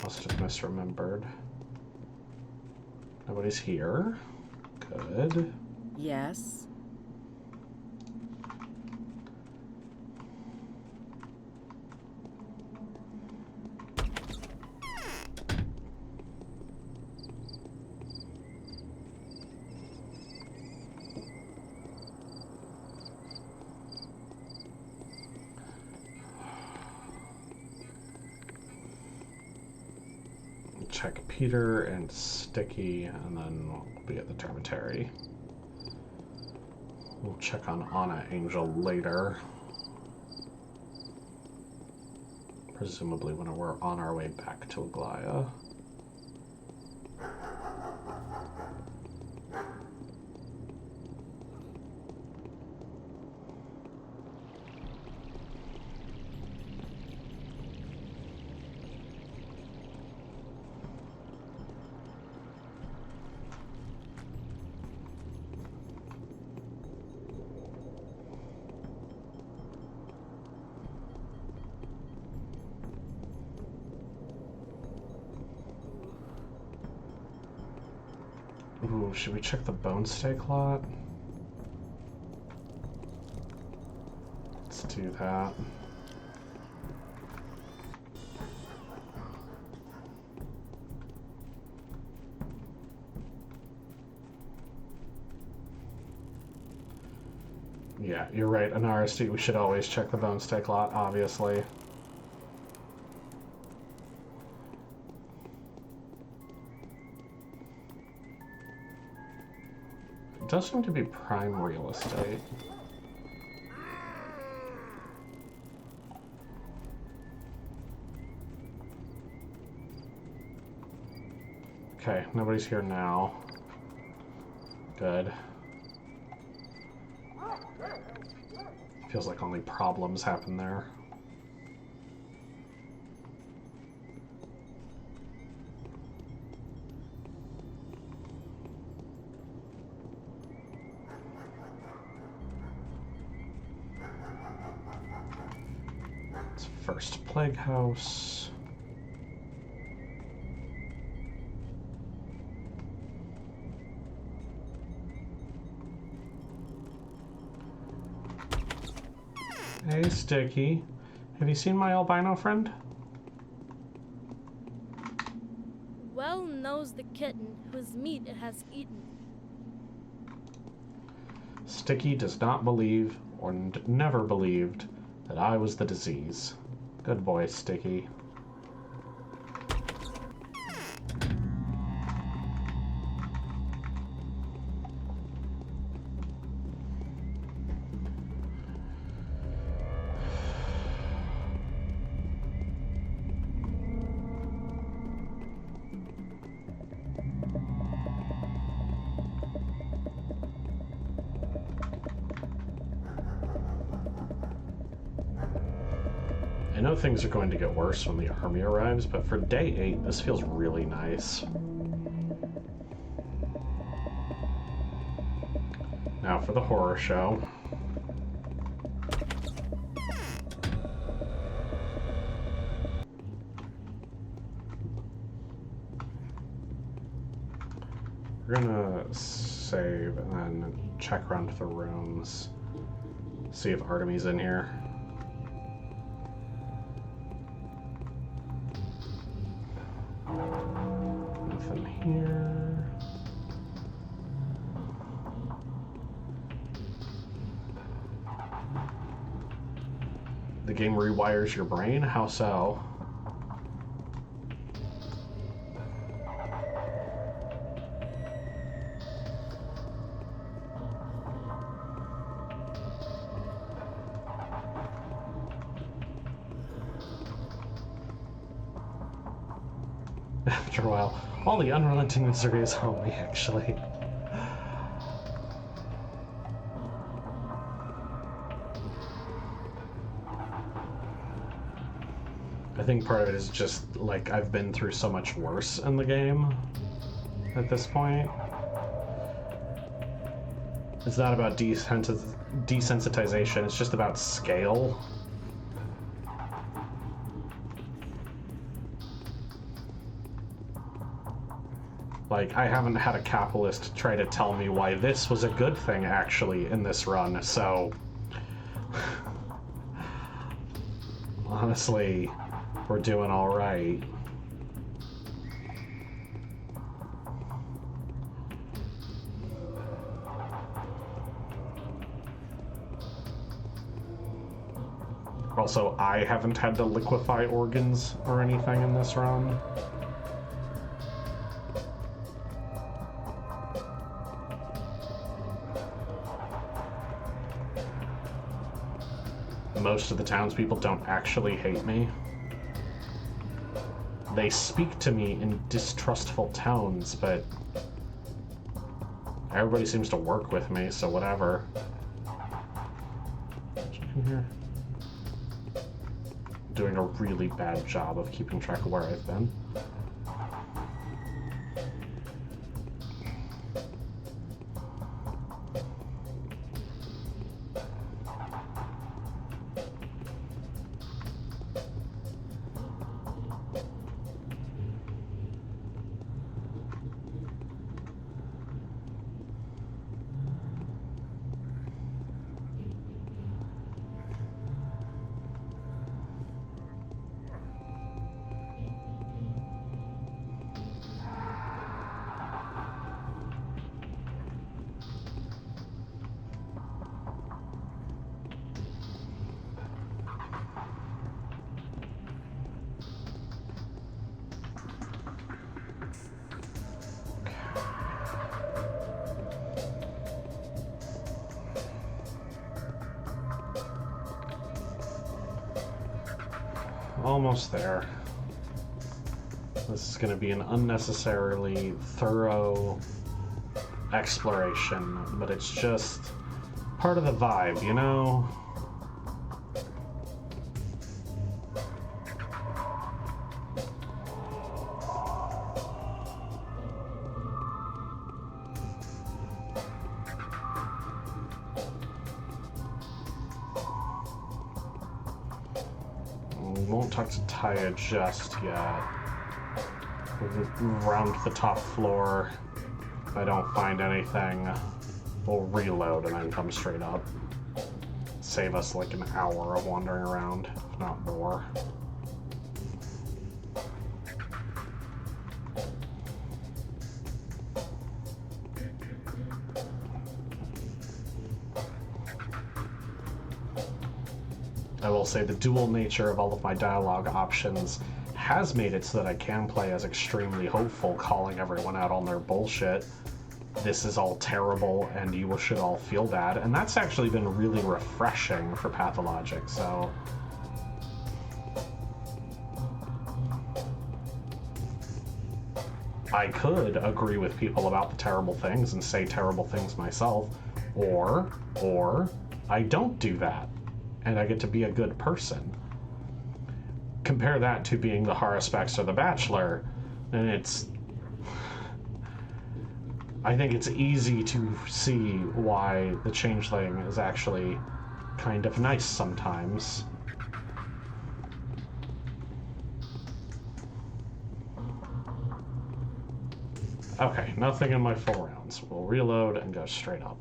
Must have misremembered. Nobody's here. Good. Yes. Check Peter and Sticky, and then we'll be at the dormitory. We'll check on Anna Angel later. Presumably when we're on our way back to Aglaya. Ooh, should we check the bone steak lot? Let's do that. Yeah, you're right, an RSD. We should always check the bone steak lot, obviously. It does seem to be prime real estate. Okay, nobody's here now. Good. Feels like only problems happen there. It's First Plague House. Hey, Sticky. Have you seen my albino friend? Well knows the kitten whose meat it has eaten. Sticky does not believe, or never believed, that I was the disease. Good boy, Sticky. I know things are going to get worse when the army arrives, but for day 8, this feels really nice. Now for the horror show. We're gonna save and then check around the rooms. See if Artemy's in here. Nothing here. The game rewires your brain? How so? After a while, all the unrelenting misery is on me, actually. I think part of it is just, like, I've been through so much worse in the game at this point. It's not about desensitization, it's just about scale. Like, I haven't had a capitalist try to tell me why this was a good thing, actually, in this run, so... honestly, we're doing alright. Also, I haven't had to liquefy organs or anything in this run. Most of the townspeople don't actually hate me. They speak to me in distrustful tones, but everybody seems to work with me, so whatever. Check in here. Doing a really bad job of keeping track of where I've been. Almost there. This is going to be an unnecessarily thorough exploration, but it's just part of the vibe, you know? Won't talk to Taya just yet. Round the top floor. If I don't find anything, we'll reload and then come straight up. Save us like an hour of wandering around, if not more. I will say the dual nature of all of my dialogue options has made it so that I can play as extremely hopeful, calling everyone out on their bullshit. This is all terrible and you should all feel bad. And that's actually been really refreshing for Pathologic, so... I could agree with people about the terrible things and say terrible things myself, or I don't do that. And I get to be a good person. Compare that to being the Haruspex or the Bachelor, and it's... I think it's easy to see why the changeling is actually kind of nice sometimes. Okay, nothing in my full rounds. We'll reload and go straight up.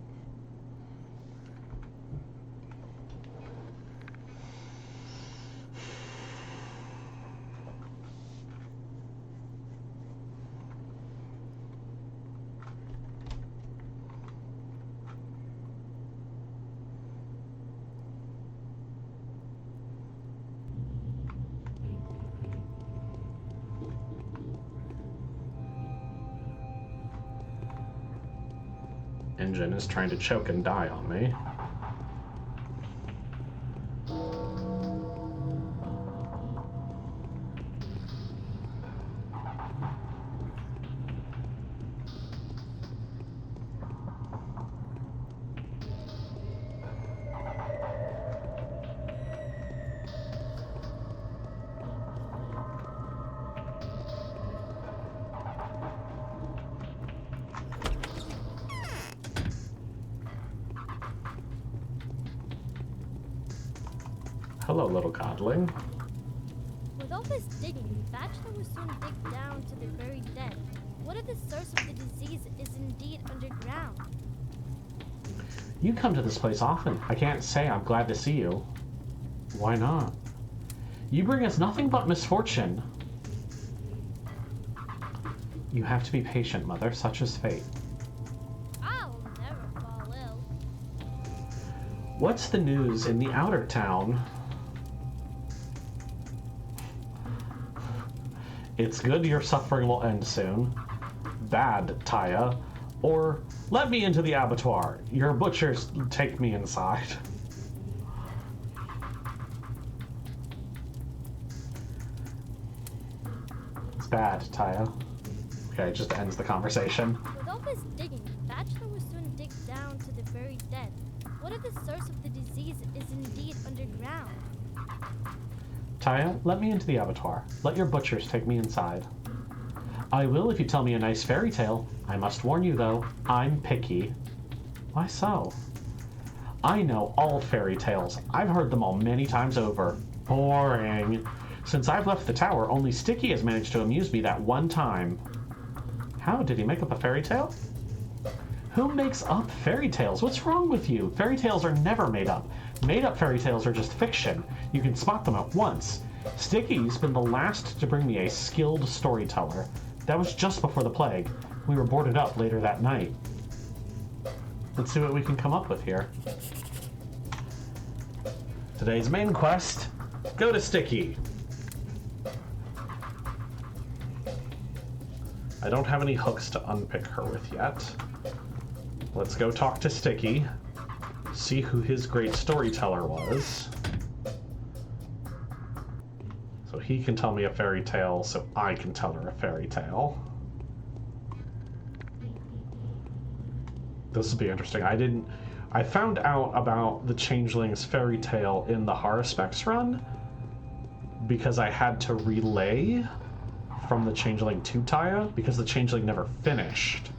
Engine is trying to choke and die on me. Hello, little godling. With all this digging, Bachelor will soon dig down to the very dead. What if the source of the disease is indeed underground? You come to this place often. I can't say I'm glad to see you. Why not? You bring us nothing but misfortune. You have to be patient, Mother. Such is fate. I'll never fall ill. What's the news in the outer town? It's good your suffering will end soon. Bad, Taya. Or, let me into the abattoir. Your butchers take me inside. It's bad, Taya. Okay, it just ends the conversation. With all this digging, Bachelor will soon dig down to the very dead. What if the source of the disease is indeed underground? Taya, let me into the abattoir. Let your butchers take me inside. I will if you tell me a nice fairy tale. I must warn you, though, I'm picky. Why so? I know all fairy tales. I've heard them all many times over. Boring. Since I've left the tower, only Sticky has managed to amuse me that one time. How did he make up a fairy tale? Who makes up fairy tales? What's wrong with you? Fairy tales are never made up. Made-up fairy tales are just fiction. You can spot them at once. Sticky's been the last to bring me a skilled storyteller. That was just before the plague. We were boarded up later that night. Let's see what we can come up with here. Today's main quest, go to Sticky. I don't have any hooks to unpick her with yet. Let's go talk to Sticky. See who his great storyteller was. So he can tell me a fairy tale, so I can tell her a fairy tale. This will be interesting. I found out about the Changeling's fairy tale in the Haruspex run because I had to relay from the Changeling to Taya because the Changeling never finished.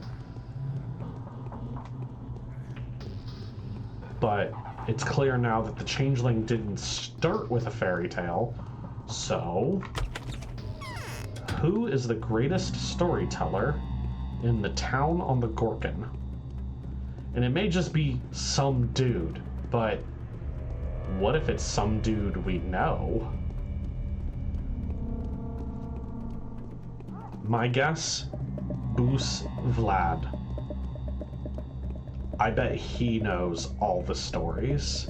But it's clear now that the Changeling didn't start with a fairy tale. So, who is the greatest storyteller in the town on the Gorkin? And it may just be some dude, but what if it's some dude we know? My guess, Boos Vlad. I bet he knows all the stories.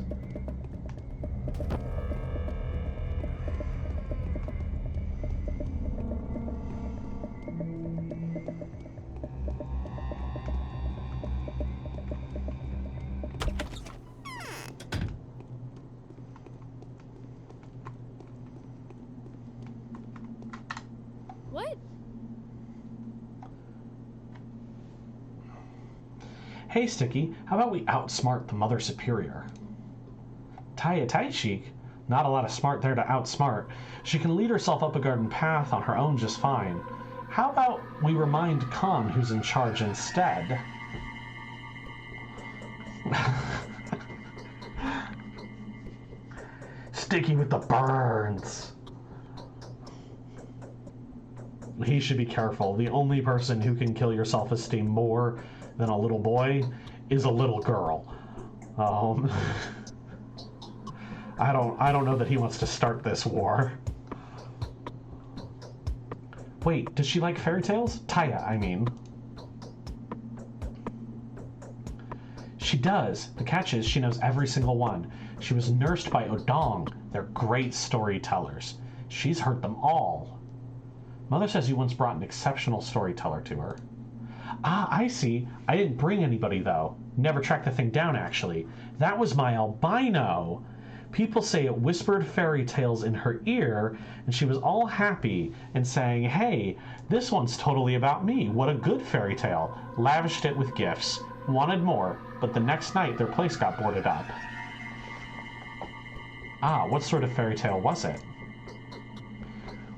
What? Hey, Sticky, how about we outsmart the Mother Superior? Taya Taichik? Not a lot of smart there to outsmart. She can lead herself up a garden path on her own just fine. How about we remind Khan who's in charge instead? Sticky with the burns. He should be careful. The only person who can kill your self-esteem more than a little boy is a little girl. I don't know that he wants to start this war. Wait, does she like fairy tales? Taya, I mean. She does. The catch is she knows every single one. She was nursed by Odong. They're great storytellers. She's heard them all. Mother says you once brought an exceptional storyteller to her. Ah, I see. I didn't bring anybody, though. Never tracked the thing down, actually. That was my albino. People say it whispered fairy tales in her ear, and she was all happy and saying, hey, this one's totally about me. What a good fairy tale. Lavished it with gifts. Wanted more, but the next night their place got boarded up. Ah, what sort of fairy tale was it?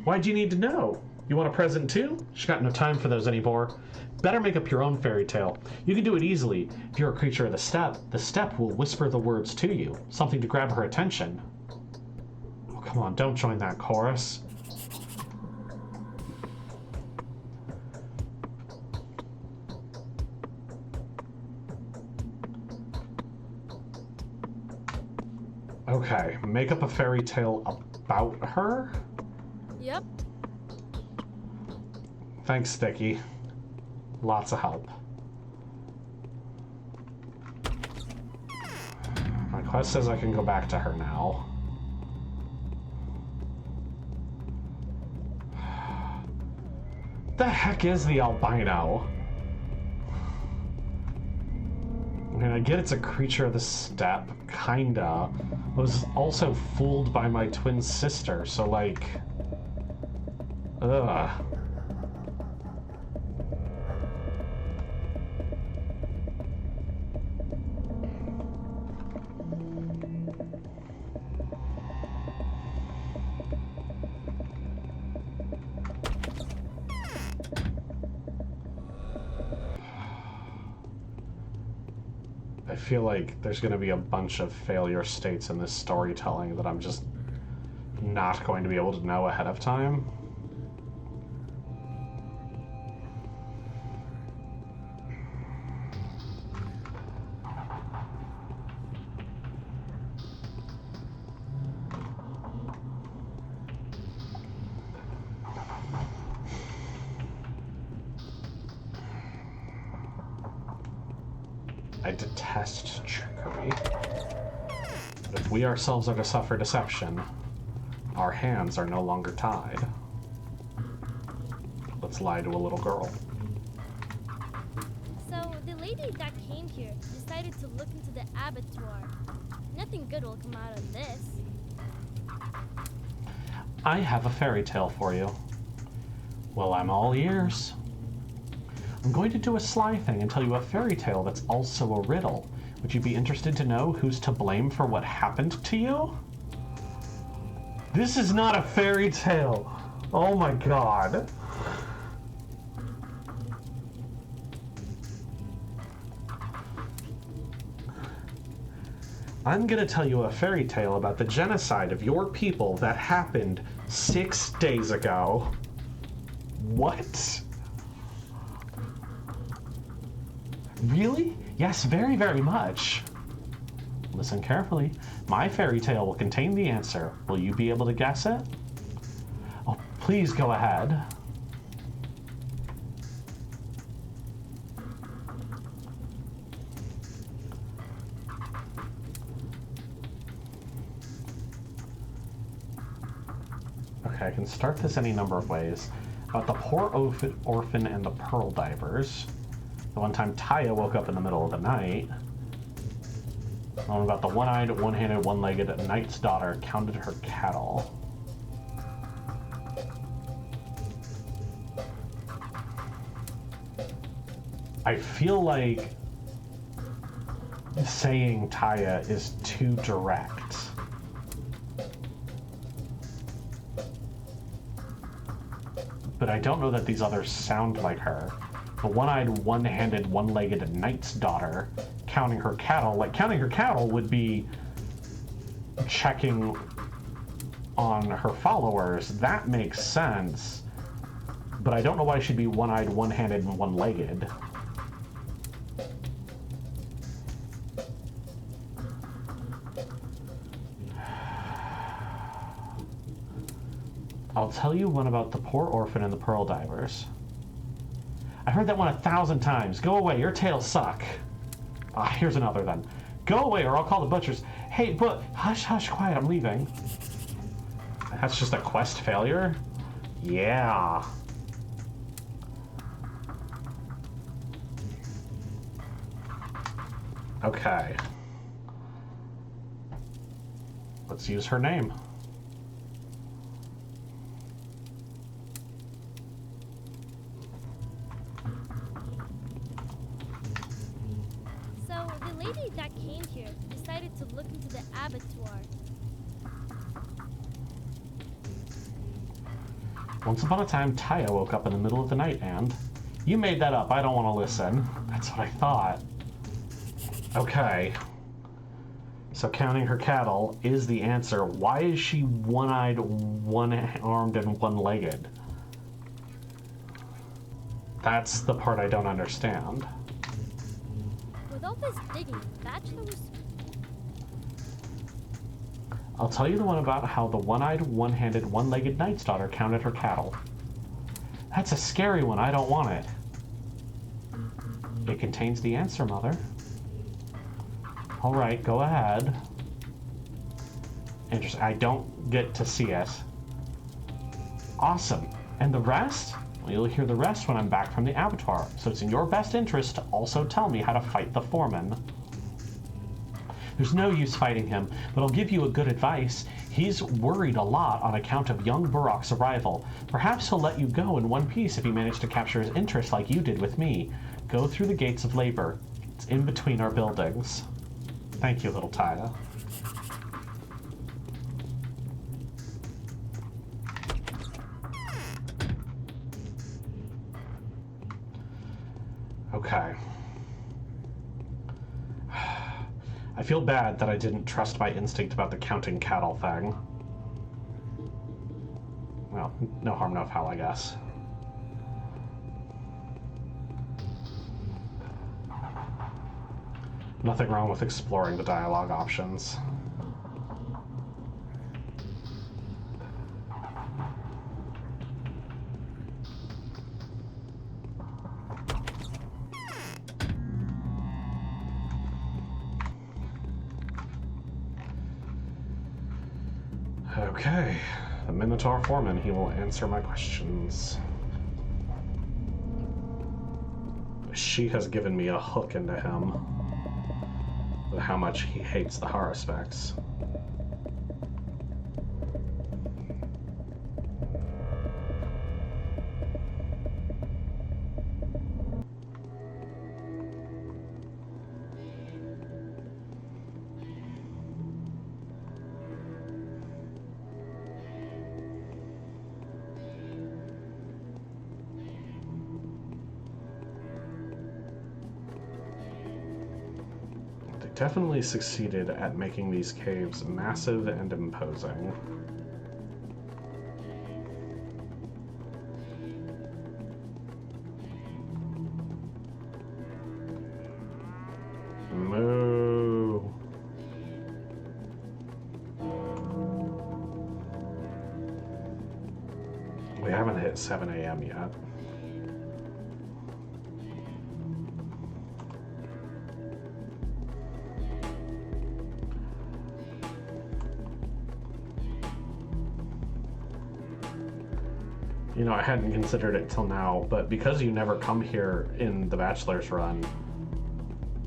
Why'd you need to know? You want a present too? She got no time for those anymore. Better make up your own fairy tale. You can do it easily. If you're a creature of the steppe will whisper the words to you. Something to grab her attention. Oh, come on, don't join that chorus. Okay, make up a fairy tale about her? Yep. Thanks, Sticky. Lots of help. My quest says I can go back to her now. The heck is the albino? I mean, I get it's a creature of the steppe, kinda. I was also fooled by my twin sister, so like... Ugh. I feel like there's going to be a bunch of failure states in this storytelling that I'm just not going to be able to know ahead of time. I detest trickery. But if we ourselves are to suffer deception, our hands are no longer tied. Let's lie to a little girl. So, the lady that came here decided to look into the abattoir. Nothing good will come out of this. I have a fairy tale for you. Well, I'm all ears. I'm going to do a sly thing and tell you a fairy tale that's also a riddle. Would you be interested to know who's to blame for what happened to you? This is not a fairy tale. Oh my god. I'm gonna tell you a fairy tale about the genocide of your people that happened 6 days ago. What? Really? Yes, very, very much. Listen carefully. My fairy tale will contain the answer. Will you be able to guess it? Oh, please go ahead. Okay, I can start this any number of ways. About the poor orphan and the pearl divers. The one time Taya woke up in the middle of the night. One about the one-eyed, one-handed, one-legged knight's daughter counted her cattle. I feel like saying Taya is too direct. But I don't know that these others sound like her. a one-eyed, one-handed, one-legged knight's daughter counting her cattle. Like, counting her cattle would be checking on her followers. That makes sense. But I don't know why she'd be one-eyed, one-handed, and one-legged. I'll tell you one about the poor orphan and the pearl divers. I heard that one 1,000 times. Go away, your tales suck. Ah, here's another then. Go away or I'll call the butchers. Hey, but hush, hush, quiet, I'm leaving. That's just a quest failure? Yeah. Okay. Let's use her name. So, the lady that came here decided to look into the abattoir. Once upon a time, Taya woke up in the middle of the night and... You made that up, I don't want to listen. That's what I thought. Okay. So counting her cattle is the answer. Why is she one-eyed, one-armed, and one-legged? That's the part I don't understand. With all this digging, Bachelor was... I'll tell you the one about how the one-eyed, one-handed, one-legged knight's daughter counted her cattle. That's a scary one. I don't want it. It contains the answer, Mother. All right, go ahead. Interesting. I don't get to see it. Awesome. And the rest? Well, you'll hear the rest when I'm back from the abattoir. So it's in your best interest to also tell me how to fight the foreman. There's no use fighting him, but I'll give you a good advice. He's worried a lot on account of young Barak's arrival. Perhaps he'll let you go in one piece if you manage to capture his interest like you did with me. Go through the gates of labor. It's in between our buildings. Thank you, little Taya. Okay. I feel bad that I didn't trust my instinct about the counting cattle thing. Well, no harm, no foul, I guess. Nothing wrong with exploring the dialogue options. Okay, the Minotaur Foreman, he will answer my questions. She has given me a hook into him with how much he hates the Haruspecs. Definitely succeeded at making these caves massive and imposing. Moo. We haven't hit 7 a.m. yet. You know, I hadn't considered it till now, but because you never come here in the Bachelor's Run,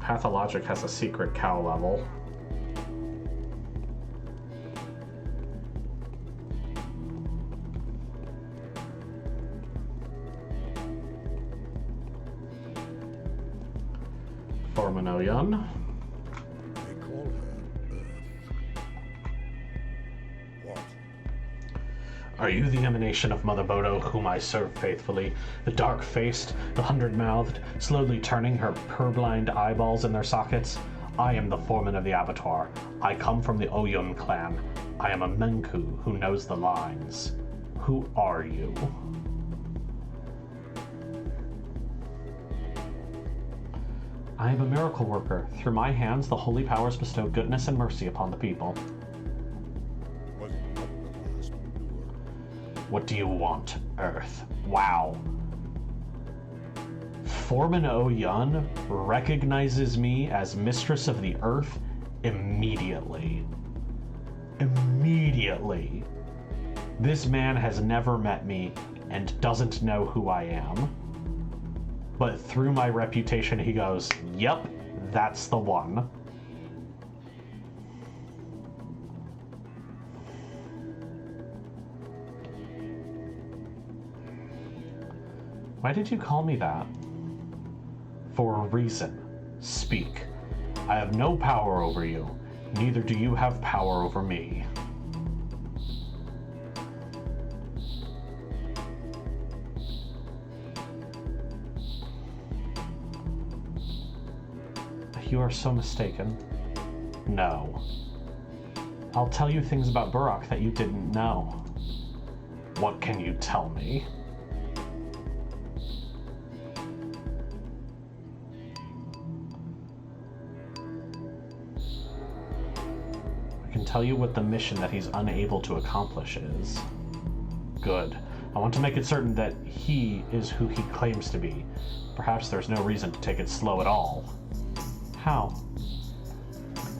Pathologic has a secret cow level. Formanoyan. They call her Earth. What? Are you the emanation of Mother Bodo, whom I serve faithfully? The dark-faced, the hundred-mouthed, slowly turning her purblind eyeballs in their sockets? I am the foreman of the abattoir. I come from the Oyun clan. I am a Menku who knows the lines. Who are you? I am a miracle worker. Through my hands, the holy powers bestow goodness and mercy upon the people. Was not the last endure. What do you want, Earth? Wow. Foreman Oyun recognizes me as Mistress of the Earth immediately. Immediately. This man has never met me and doesn't know who I am. But through my reputation, he goes, yep, that's the one. Why did you call me that? For a reason. Speak. I have no power over you. Neither do you have power over me. You are so mistaken. No. I'll tell you things about Burok that you didn't know. What can you tell me? I can tell you what the mission that he's unable to accomplish is. Good. I want to make it certain that he is who he claims to be. Perhaps there's no reason to take it slow at all. How?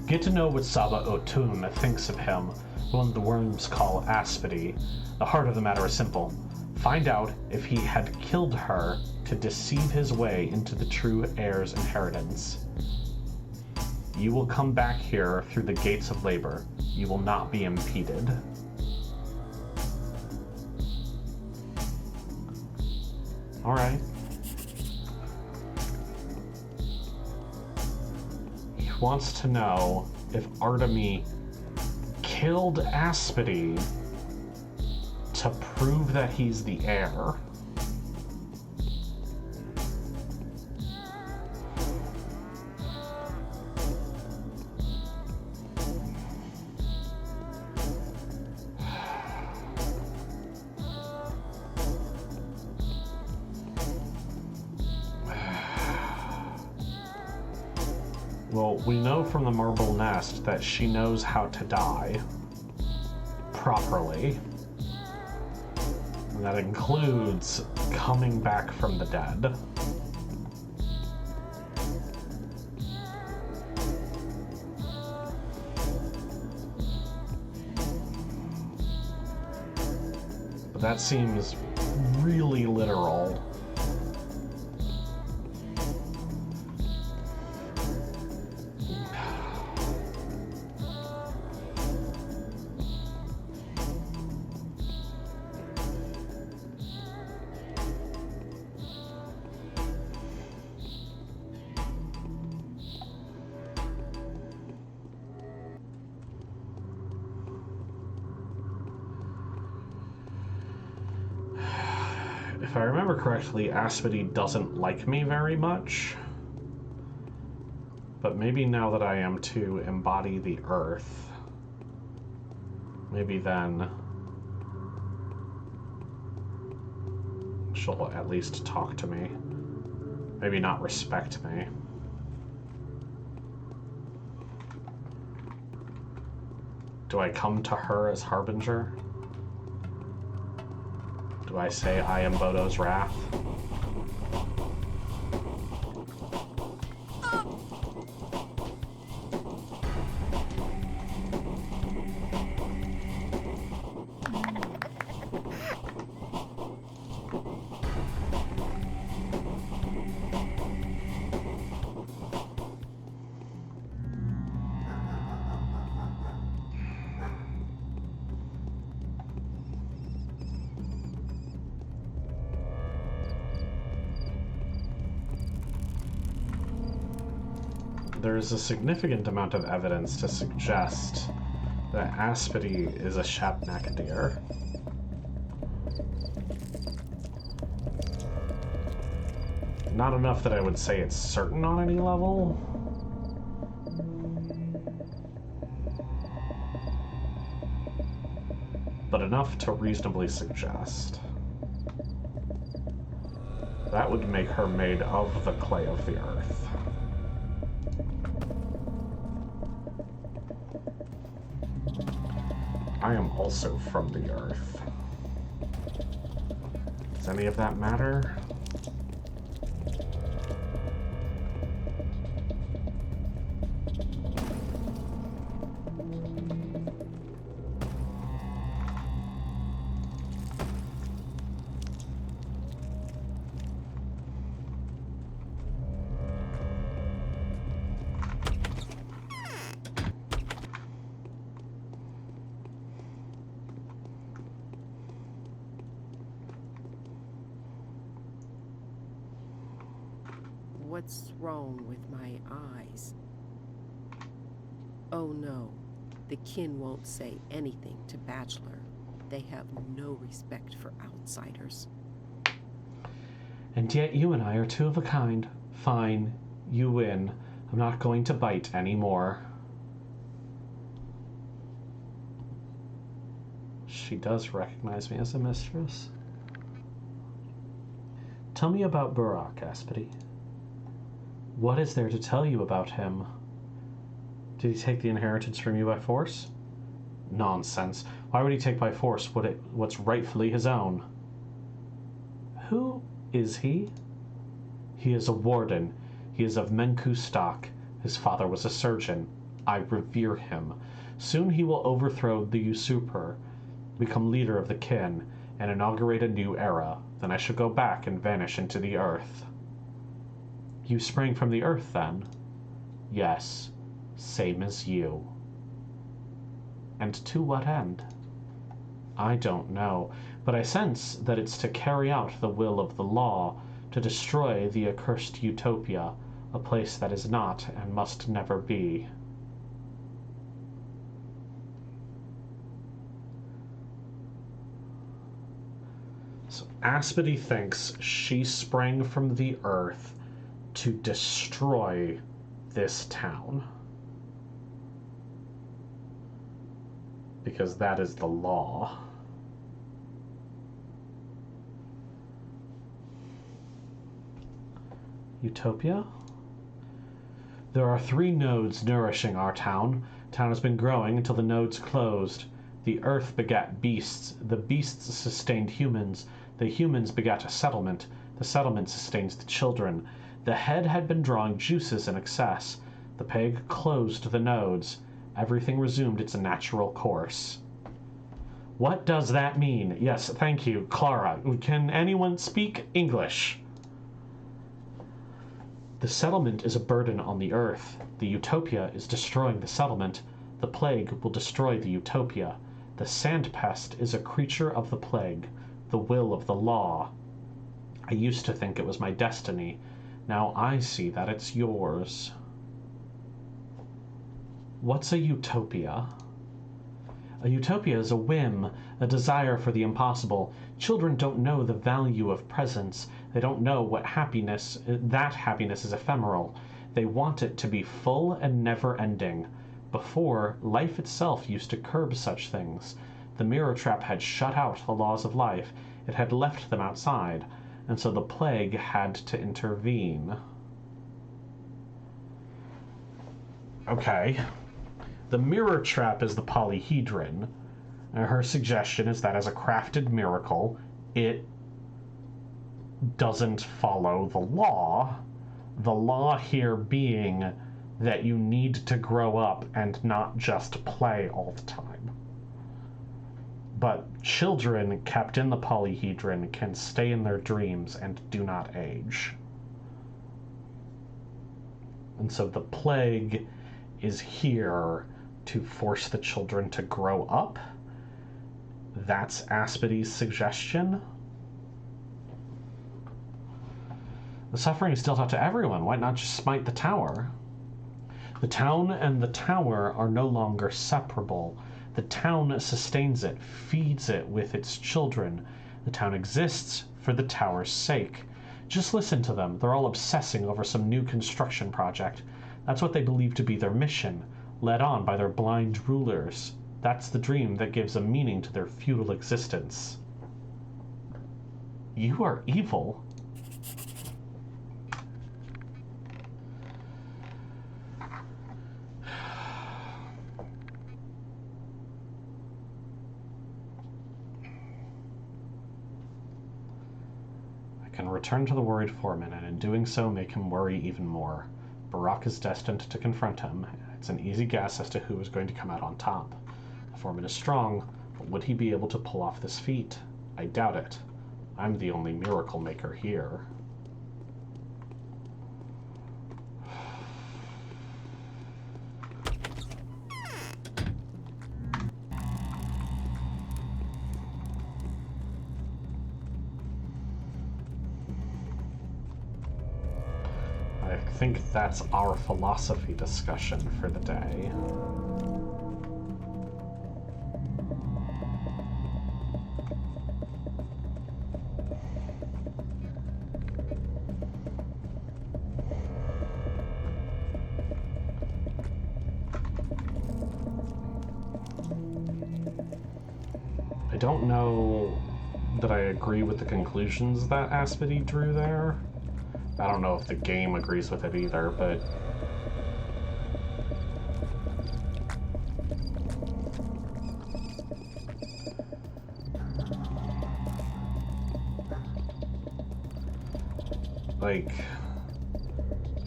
Get to know what Saba Otun thinks of him, one the worms call Aspity. The heart of the matter is simple. Find out if he had killed her to deceive his way into the true heir's inheritance. You will come back here through the gates of labor. You will not be impeded. All right. He wants to know if Artemy killed Aspity to prove that he's the heir. Well, we know from the Marble Nest that she knows how to die properly. And that includes coming back from the dead. But that seems really literal. If I remember correctly, Aspity doesn't like me very much. But maybe now that I am to embody the Earth, maybe then she'll at least talk to me. Maybe not respect me. Do I come to her as Harbinger? Do I say I am Bodo's wrath? There is a significant amount of evidence to suggest that Aspity is a Shapnakdir. Not enough that I would say it's certain on any level. But enough to reasonably suggest. That would make her made of the clay of the earth. I am also from the earth. Does any of that matter? What's wrong with my eyes? Oh no, the kin won't say anything to Bachelor. They have no respect for outsiders. And yet you and I are two of a kind. Fine, you win. I'm not going to bite anymore. She does recognize me as a mistress. Tell me about Burak, Aspity. What is there to tell you about him? Did he take the inheritance from you by force? Nonsense. Why would he take by force what's rightfully his own? Who is he? He is a warden. He is of Menku stock. His father was a surgeon. I revere him. Soon he will overthrow the usurper, become leader of the kin, and inaugurate a new era. Then I shall go back and vanish into the earth. You sprang from the earth, then? Yes, same as you. And to what end? I don't know, but I sense that it's to carry out the will of the law, to destroy the accursed utopia, a place that is not and must never be. So Aspity thinks she sprang from the earth to destroy this town. Because that is the law. Utopia? There are 3 nodes nourishing our town. Town has been growing until the nodes closed. The earth begat beasts. The beasts sustained humans. The humans begat a settlement. The settlement sustains the children. The head had been drawing juices in excess. The peg closed the nodes. Everything resumed its natural course. What does that mean? Yes, thank you, Clara. Can anyone speak English? The settlement is a burden on the earth. The utopia is destroying the settlement. The plague will destroy the utopia. The sand pest is a creature of the plague, the will of the law. I used to think it was my destiny. Now I see that it's yours. What's a utopia? A utopia is a whim, a desire for the impossible. Children don't know the value of presence. They don't know that happiness is ephemeral. They want it to be full and never-ending. Before, life itself used to curb such things. The mirror trap had shut out the laws of life. It had left them outside, and so the plague had to intervene. Okay. The mirror trap is the polyhedron. Her suggestion is that as a crafted miracle, it doesn't follow the law. The law here being that you need to grow up and not just play all the time. But children kept in the polyhedron can stay in their dreams and do not age. And so the plague is here to force the children to grow up. That's Aspity's suggestion. The suffering is dealt out to everyone. Why not just smite the tower? The town and the tower are no longer separable. The town sustains it, feeds it with its children. The town exists for the tower's sake. Just listen to them. They're all obsessing over some new construction project. That's what they believe to be their mission, led on by their blind rulers. That's the dream that gives a meaning to their futile existence. You are evil. Can return to the worried foreman, and in doing so make him worry even more. Barak is destined to confront him. It's an easy guess as to who is going to come out on top. The foreman is strong, but would he be able to pull off this feat? I doubt it. I'm the only miracle maker here. I think that's our philosophy discussion for the day. I don't know that I agree with the conclusions that Aspity drew there. I don't know if the game agrees with it either, but like,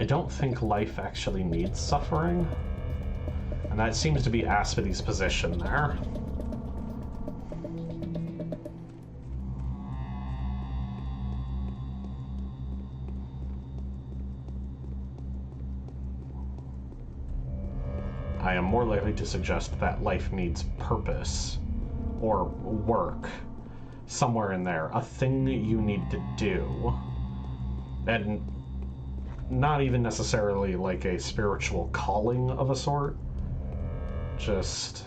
I don't think life actually needs suffering, and that seems to be Aspity's position there. I am more likely to suggest that life needs purpose, or work, somewhere in there, a thing you need to do, and not even necessarily like a spiritual calling of a sort, just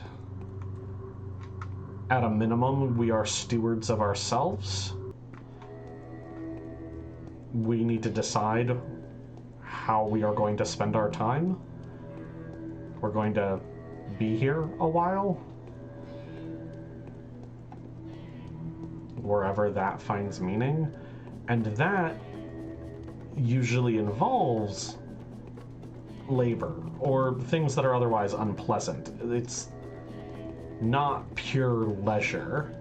at a minimum, we are stewards of ourselves. We need to decide how we are going to spend our time. We're going to be here a while, wherever that finds meaning, and that usually involves labor or things that are otherwise unpleasant. It's not pure leisure,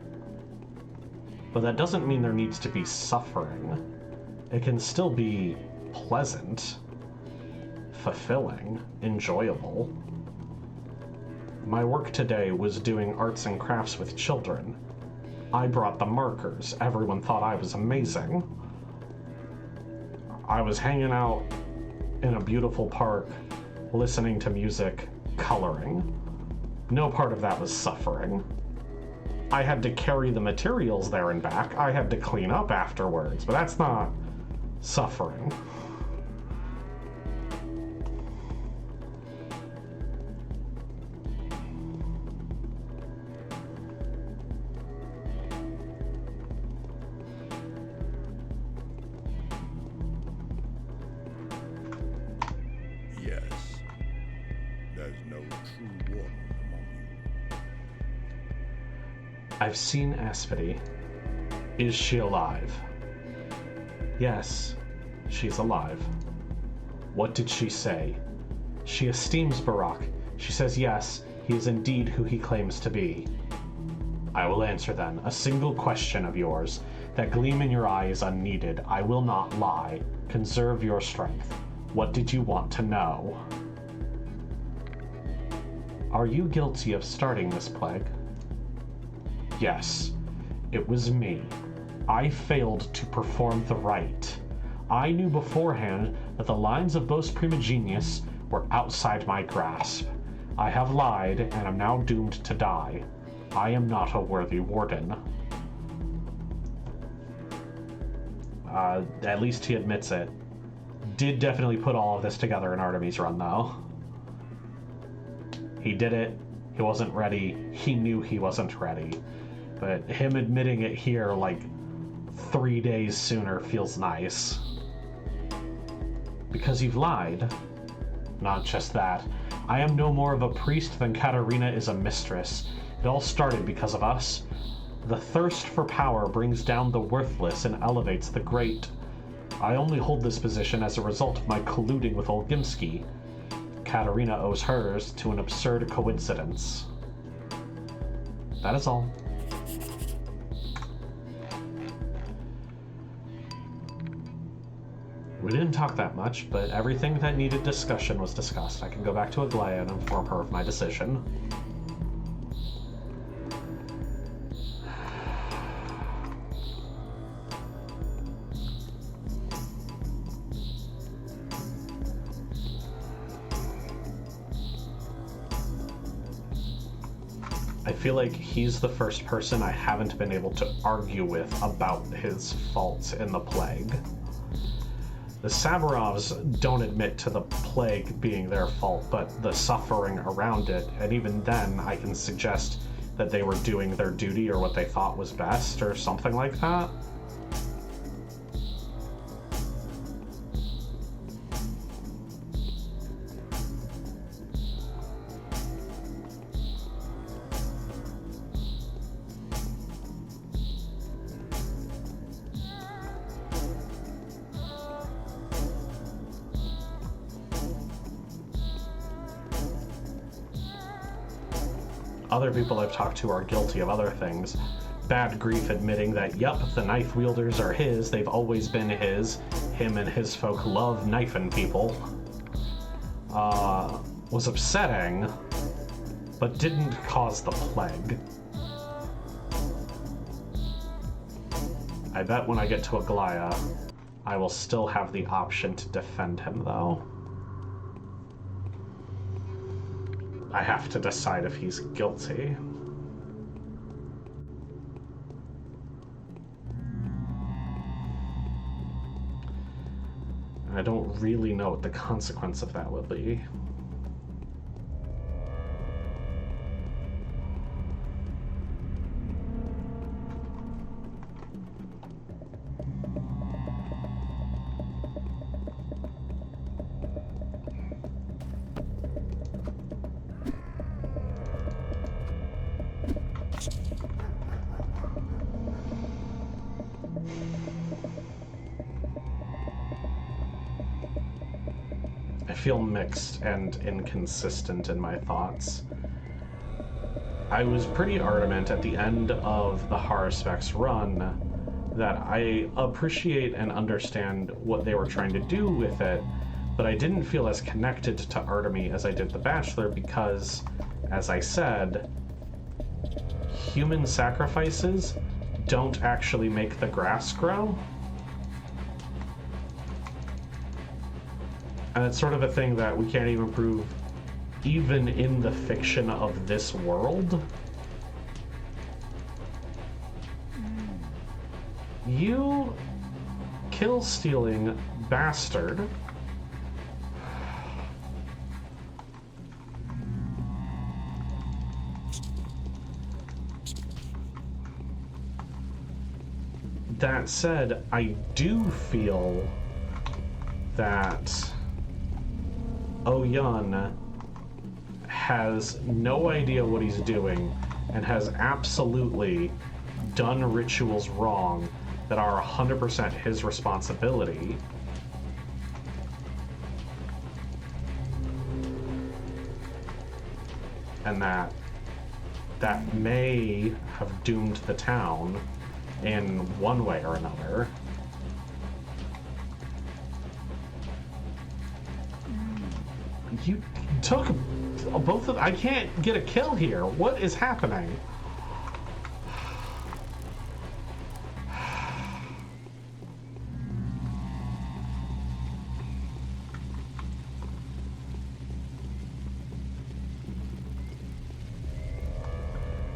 but that doesn't mean there needs to be suffering. It can still be pleasant, fulfilling, enjoyable. My work today was doing arts and crafts with children. I brought the markers. Everyone thought I was amazing. I was hanging out in a beautiful park, listening to music, coloring. No part of that was suffering. I had to carry the materials there and back. I had to clean up afterwards, but that's not suffering. Yes. There's no true warden among you. I've seen Aspity. Is she alive? Yes, she's alive. What did she say? She esteems Barak. She says yes, he is indeed who he claims to be. I will answer then. A single question of yours. That gleam in your eye is unneeded. I will not lie. Conserve your strength. What did you want to know? Are you guilty of starting this plague? Yes, it was me. I failed to perform the rite. I knew beforehand that the lines of Bos Primigenius were outside my grasp. I have lied and am now doomed to die. I am not a worthy warden. At least he admits it. Did definitely put all of this together in Artemis Run, though. He did it. He wasn't ready. He knew he wasn't ready. But him admitting it here, like, 3 days sooner feels nice. Because you've lied. Not just that. I am no more of a priest than Katarina is a mistress. It all started because of us. The thirst for power brings down the worthless and elevates the great. I only hold this position as a result of my colluding with Olgimsky. Katarina owes hers to an absurd coincidence. That is all. We didn't talk that much, but everything that needed discussion was discussed. I can go back to Aglaya and inform her of my decision. I feel like he's the first person I haven't been able to argue with about his faults in the plague. The Saburovs don't admit to the plague being their fault, but the suffering around it, and even then I can suggest that they were doing their duty or what they thought was best or something like that. Other people I've talked to are guilty of other things. Bad Grief admitting that, yup, the knife wielders are his, they've always been his, him and his folk love knifing people. Was upsetting, but didn't cause the plague. I bet when I get to Aglaya, I will still have the option to defend him, though. I have to decide if he's guilty. And I don't really know what the consequence of that will be. I feel mixed and inconsistent in my thoughts. I was pretty adamant at the end of the Haruspex run that I appreciate and understand what they were trying to do with it, but I didn't feel as connected to Artemy as I did The Bachelor because, as I said, human sacrifices don't actually make the grass grow. And it's sort of a thing that we can't even prove even in the fiction of this world. You kill-stealing bastard. That said, I do feel that Oyan has no idea what he's doing and has absolutely done rituals wrong that are 100% his responsibility. And that may have doomed the town in one way or another. You took both of... I can't get a kill here. What is happening?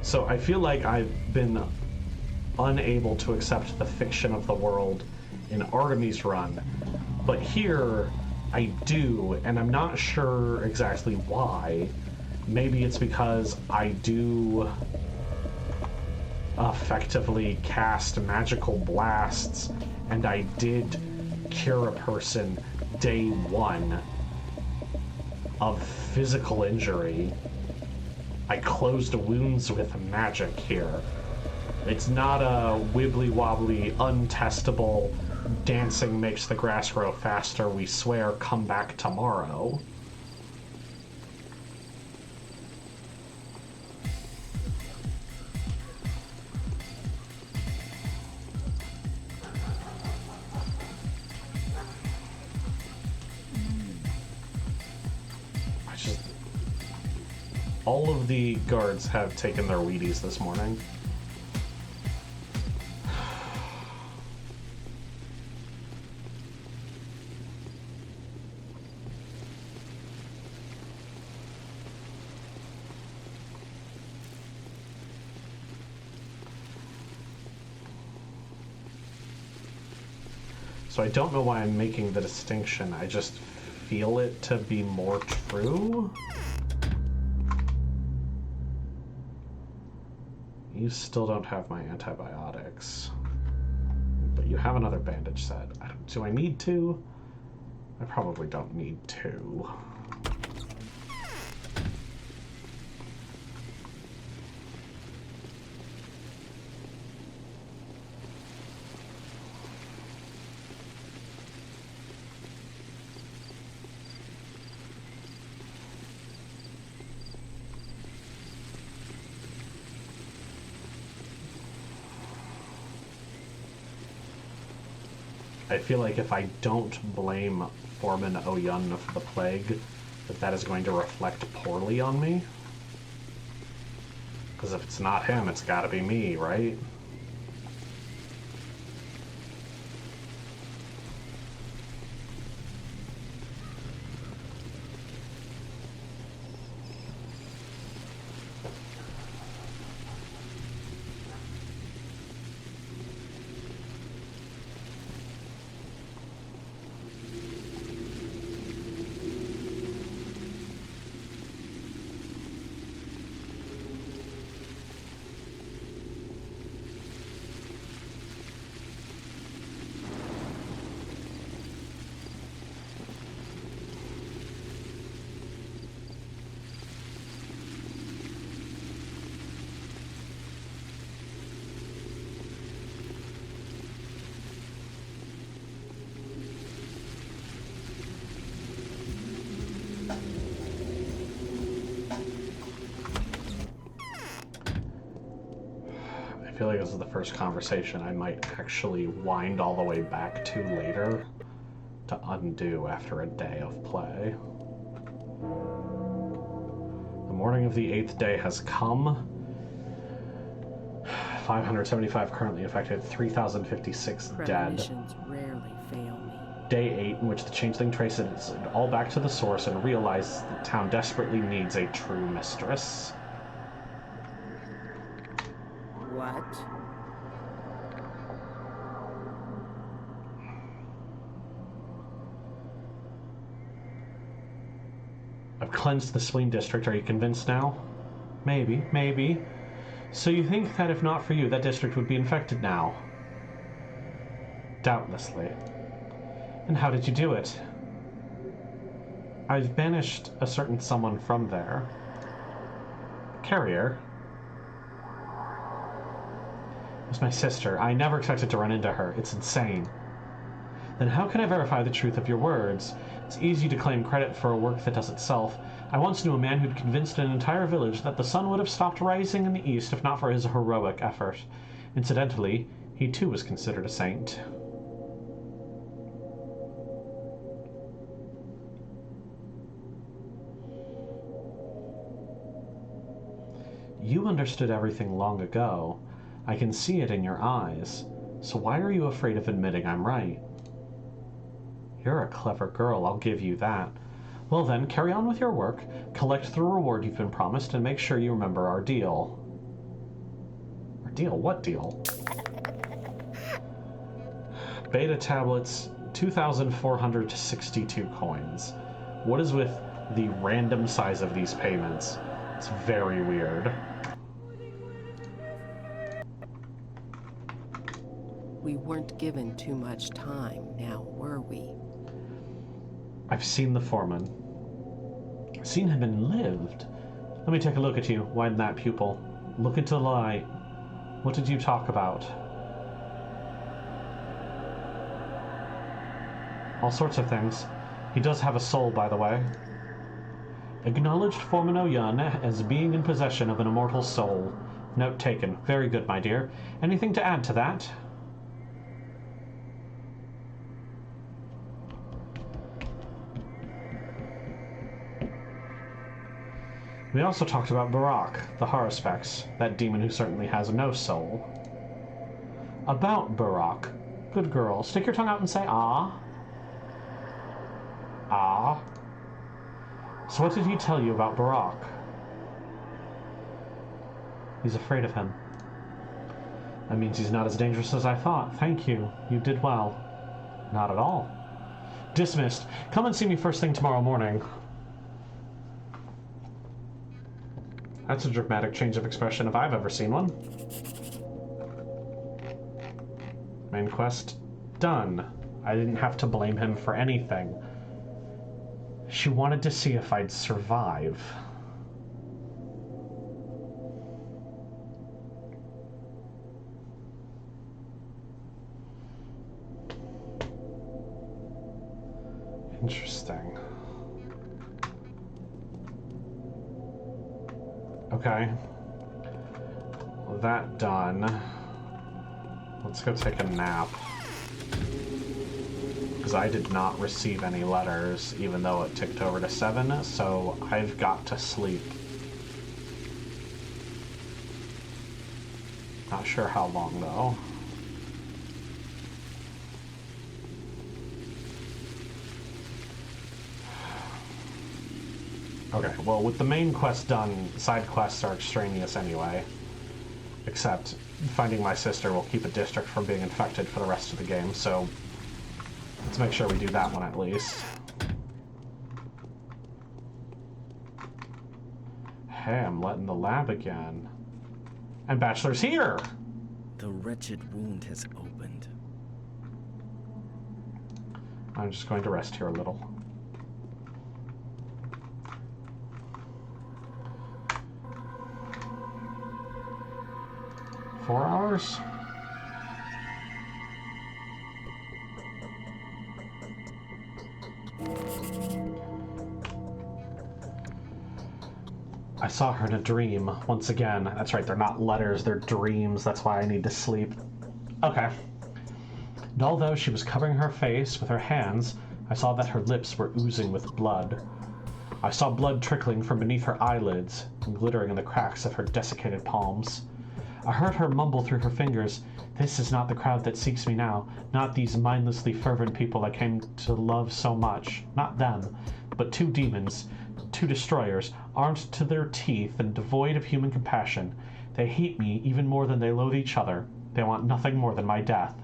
So I feel like I've been unable to accept the fiction of the world in Artemy's run, but here I do, and I'm not sure exactly why. Maybe it's because I do effectively cast magical blasts, and I did cure a person day 1 of physical injury. I closed wounds with magic here. It's not a wibbly-wobbly, untestable, dancing makes the grass grow faster, we swear, come back tomorrow. All of the guards have taken their Wheaties this morning. So I don't know why I'm making the distinction. I just feel it to be more true. You still don't have my antibiotics, but you have another bandage set. Do I need to? I probably don't need to. I feel like if I don't blame Foreman Oyun for the plague, that is going to reflect poorly on me. Because if it's not him, it's gotta be me, right? I feel like this is the first conversation I might actually wind all the way back to later to undo after a day of play. The morning of the 8th day has come. 575 currently infected, 3,056 dead. Premonitions rarely fail me. Day 8, in which the changeling traces it all back to the source and realizes the town desperately needs a true mistress. What? I've cleansed the spleen district. Are you convinced now? Maybe, maybe. So you think that if not for you, that district would be infected now? Doubtlessly. And how did you do it? I've banished a certain someone from there. Carrier? It was my sister. I never expected to run into her. It's insane. Then how can I verify the truth of your words? It's easy to claim credit for a work that does itself. I once knew a man who'd convinced an entire village that the sun would have stopped rising in the east if not for his heroic effort. Incidentally, he too was considered a saint. You understood everything long ago. I can see it in your eyes. So why are you afraid of admitting I'm right? You're a clever girl, I'll give you that. Well then, carry on with your work, collect the reward you've been promised, and make sure you remember our deal. Our deal? What deal? Beta tablets, 2,462 coins. What is with the random size of these payments? It's very weird. We weren't given too much time, now were we? I've seen the foreman. Seen him and lived. Let me take a look at you. Widen that pupil. Look into the light. What did you talk about? All sorts of things. He does have a soul, by the way. Acknowledged Foreman O'Yun as being in possession of an immortal soul. Note taken. Very good, my dear. Anything to add to that? We also talked about Barak, the Haruspex, that demon who certainly has no soul. About Barak. Good girl. Stick your tongue out and say, ah. Ah. So what did he tell you about Barak? He's afraid of him. That means he's not as dangerous as I thought. Thank you. You did well. Not at all. Dismissed. Come and see me first thing tomorrow morning. That's a dramatic change of expression if I've ever seen one. Main quest done. I didn't have to blame him for anything. She wanted to see if I'd survive. Interesting. Okay. Well, that done. Let's go take a nap. Because I did not receive any letters, even though it ticked over to 7, so I've got to sleep. Not sure how long, though. Okay, well, with the main quest done, side quests are extraneous anyway. Except finding my sister will keep a district from being infected for the rest of the game, so let's make sure we do that one at least. Hey, I'm letting the lab again. And Bachelor's here! The wretched wound has opened. I'm just going to rest here a little. Four hours? I saw her in a dream, once again. That's right, they're not letters, they're dreams. That's why I need to sleep. Okay. And although she was covering her face with her hands, I saw that her lips were oozing with blood. I saw blood trickling from beneath her eyelids and glittering in the cracks of her desiccated palms. I heard her mumble through her fingers, "This is not the crowd that seeks me now, not these mindlessly fervent people I came to love so much, not them, but two demons, two destroyers, armed to their teeth and devoid of human compassion. They hate me even more than they loathe each other. They want nothing more than my death.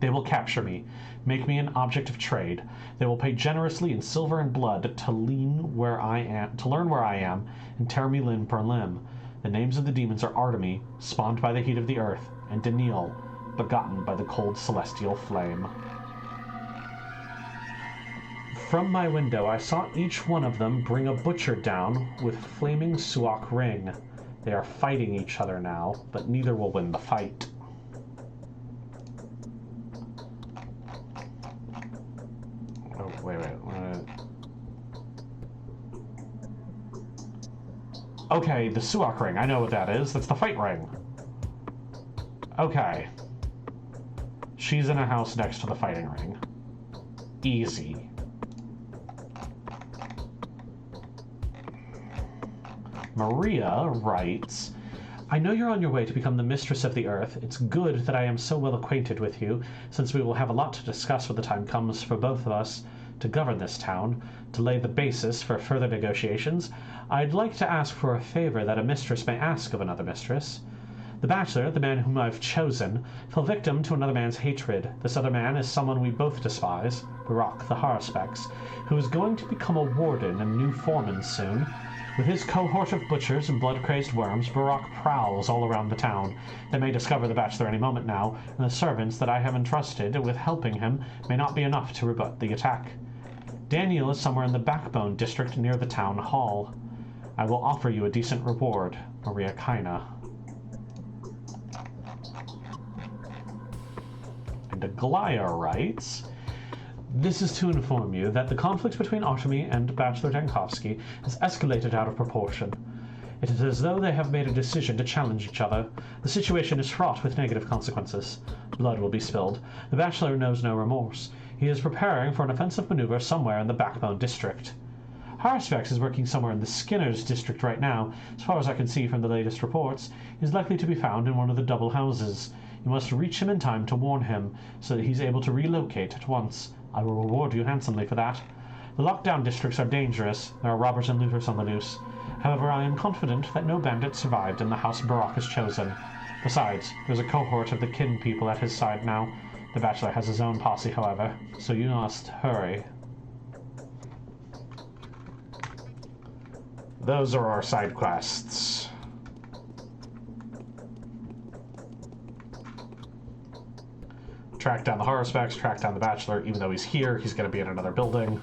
They will capture me, make me an object of trade. They will pay generously in silver and blood to learn where I am, and tear me limb per limb. The names of the demons are Artemy, spawned by the heat of the earth, and Daniel, begotten by the cold celestial flame. From my window I saw each one of them bring a butcher down with flaming Suak ring. They are fighting each other now, but neither will win the fight. Oh, wait. Okay, the Suak ring. I know what that is. That's the fight ring. Okay. She's in a house next to the fighting ring. Easy. Maria writes, I know you're on your way to become the mistress of the earth. It's good that I am so well acquainted with you, since we will have a lot to discuss when the time comes for both of us to govern this town. To lay the basis for further negotiations, I'd like to ask for a favor that a mistress may ask of another mistress. The bachelor, the man whom I've chosen, fell victim to another man's hatred. This other man is someone we both despise, Barak the Haruspex, who is going to become a warden and new foreman soon. With his cohort of butchers and blood-crazed worms, Barak prowls all around the town. They may discover the Bachelor any moment now, and the servants that I have entrusted with helping him may not be enough to rebut the attack. Daniel is somewhere in the Backbone district near the town hall. I will offer you a decent reward, Maria Kaina. And Aglaya writes, this is to inform you that the conflict between Artemy and Bachelor Dankovsky has escalated out of proportion. It is as though they have made a decision to challenge each other. The situation is fraught with negative consequences. Blood will be spilled. The Bachelor knows no remorse. He is preparing for an offensive maneuver somewhere in the Backbone district. Harspex is working somewhere in the Skinner's district right now. As far as I can see from the latest reports, he is likely to be found in one of the double houses. You must reach him in time to warn him, so that he's able to relocate at once. I will reward you handsomely for that. The lockdown districts are dangerous. There are robbers and looters on the loose. However, I am confident that no bandit survived in the house Barak has chosen. Besides, there's a cohort of the kin people at his side now. The Bachelor has his own posse, however, so you must hurry. Those are our side quests. Track down the Harspex, track down the Bachelor. Even though he's here, he's going to be in another building.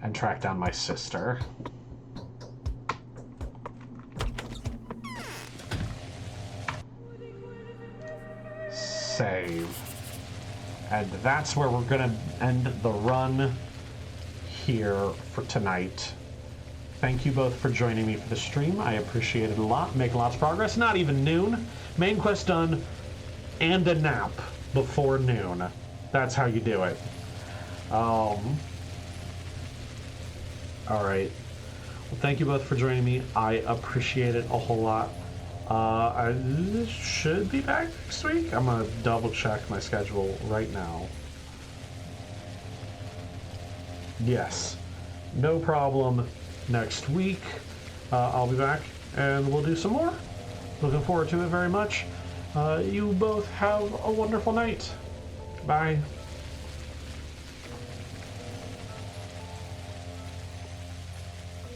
And track down my sister. Save. And that's where we're going to end the run here for tonight. Thank you both for joining me for the stream. I appreciate it a lot. Making lots of progress. Not even noon. Main quest done. And a nap before noon. That's how you do it. Alright. Well, thank you both for joining me. I appreciate it a whole lot. I should be back next week. I'm gonna double check my schedule right now. Yes. No problem. Next week, I'll be back and we'll do some more. Looking forward to it very much. You both have a wonderful night. Bye.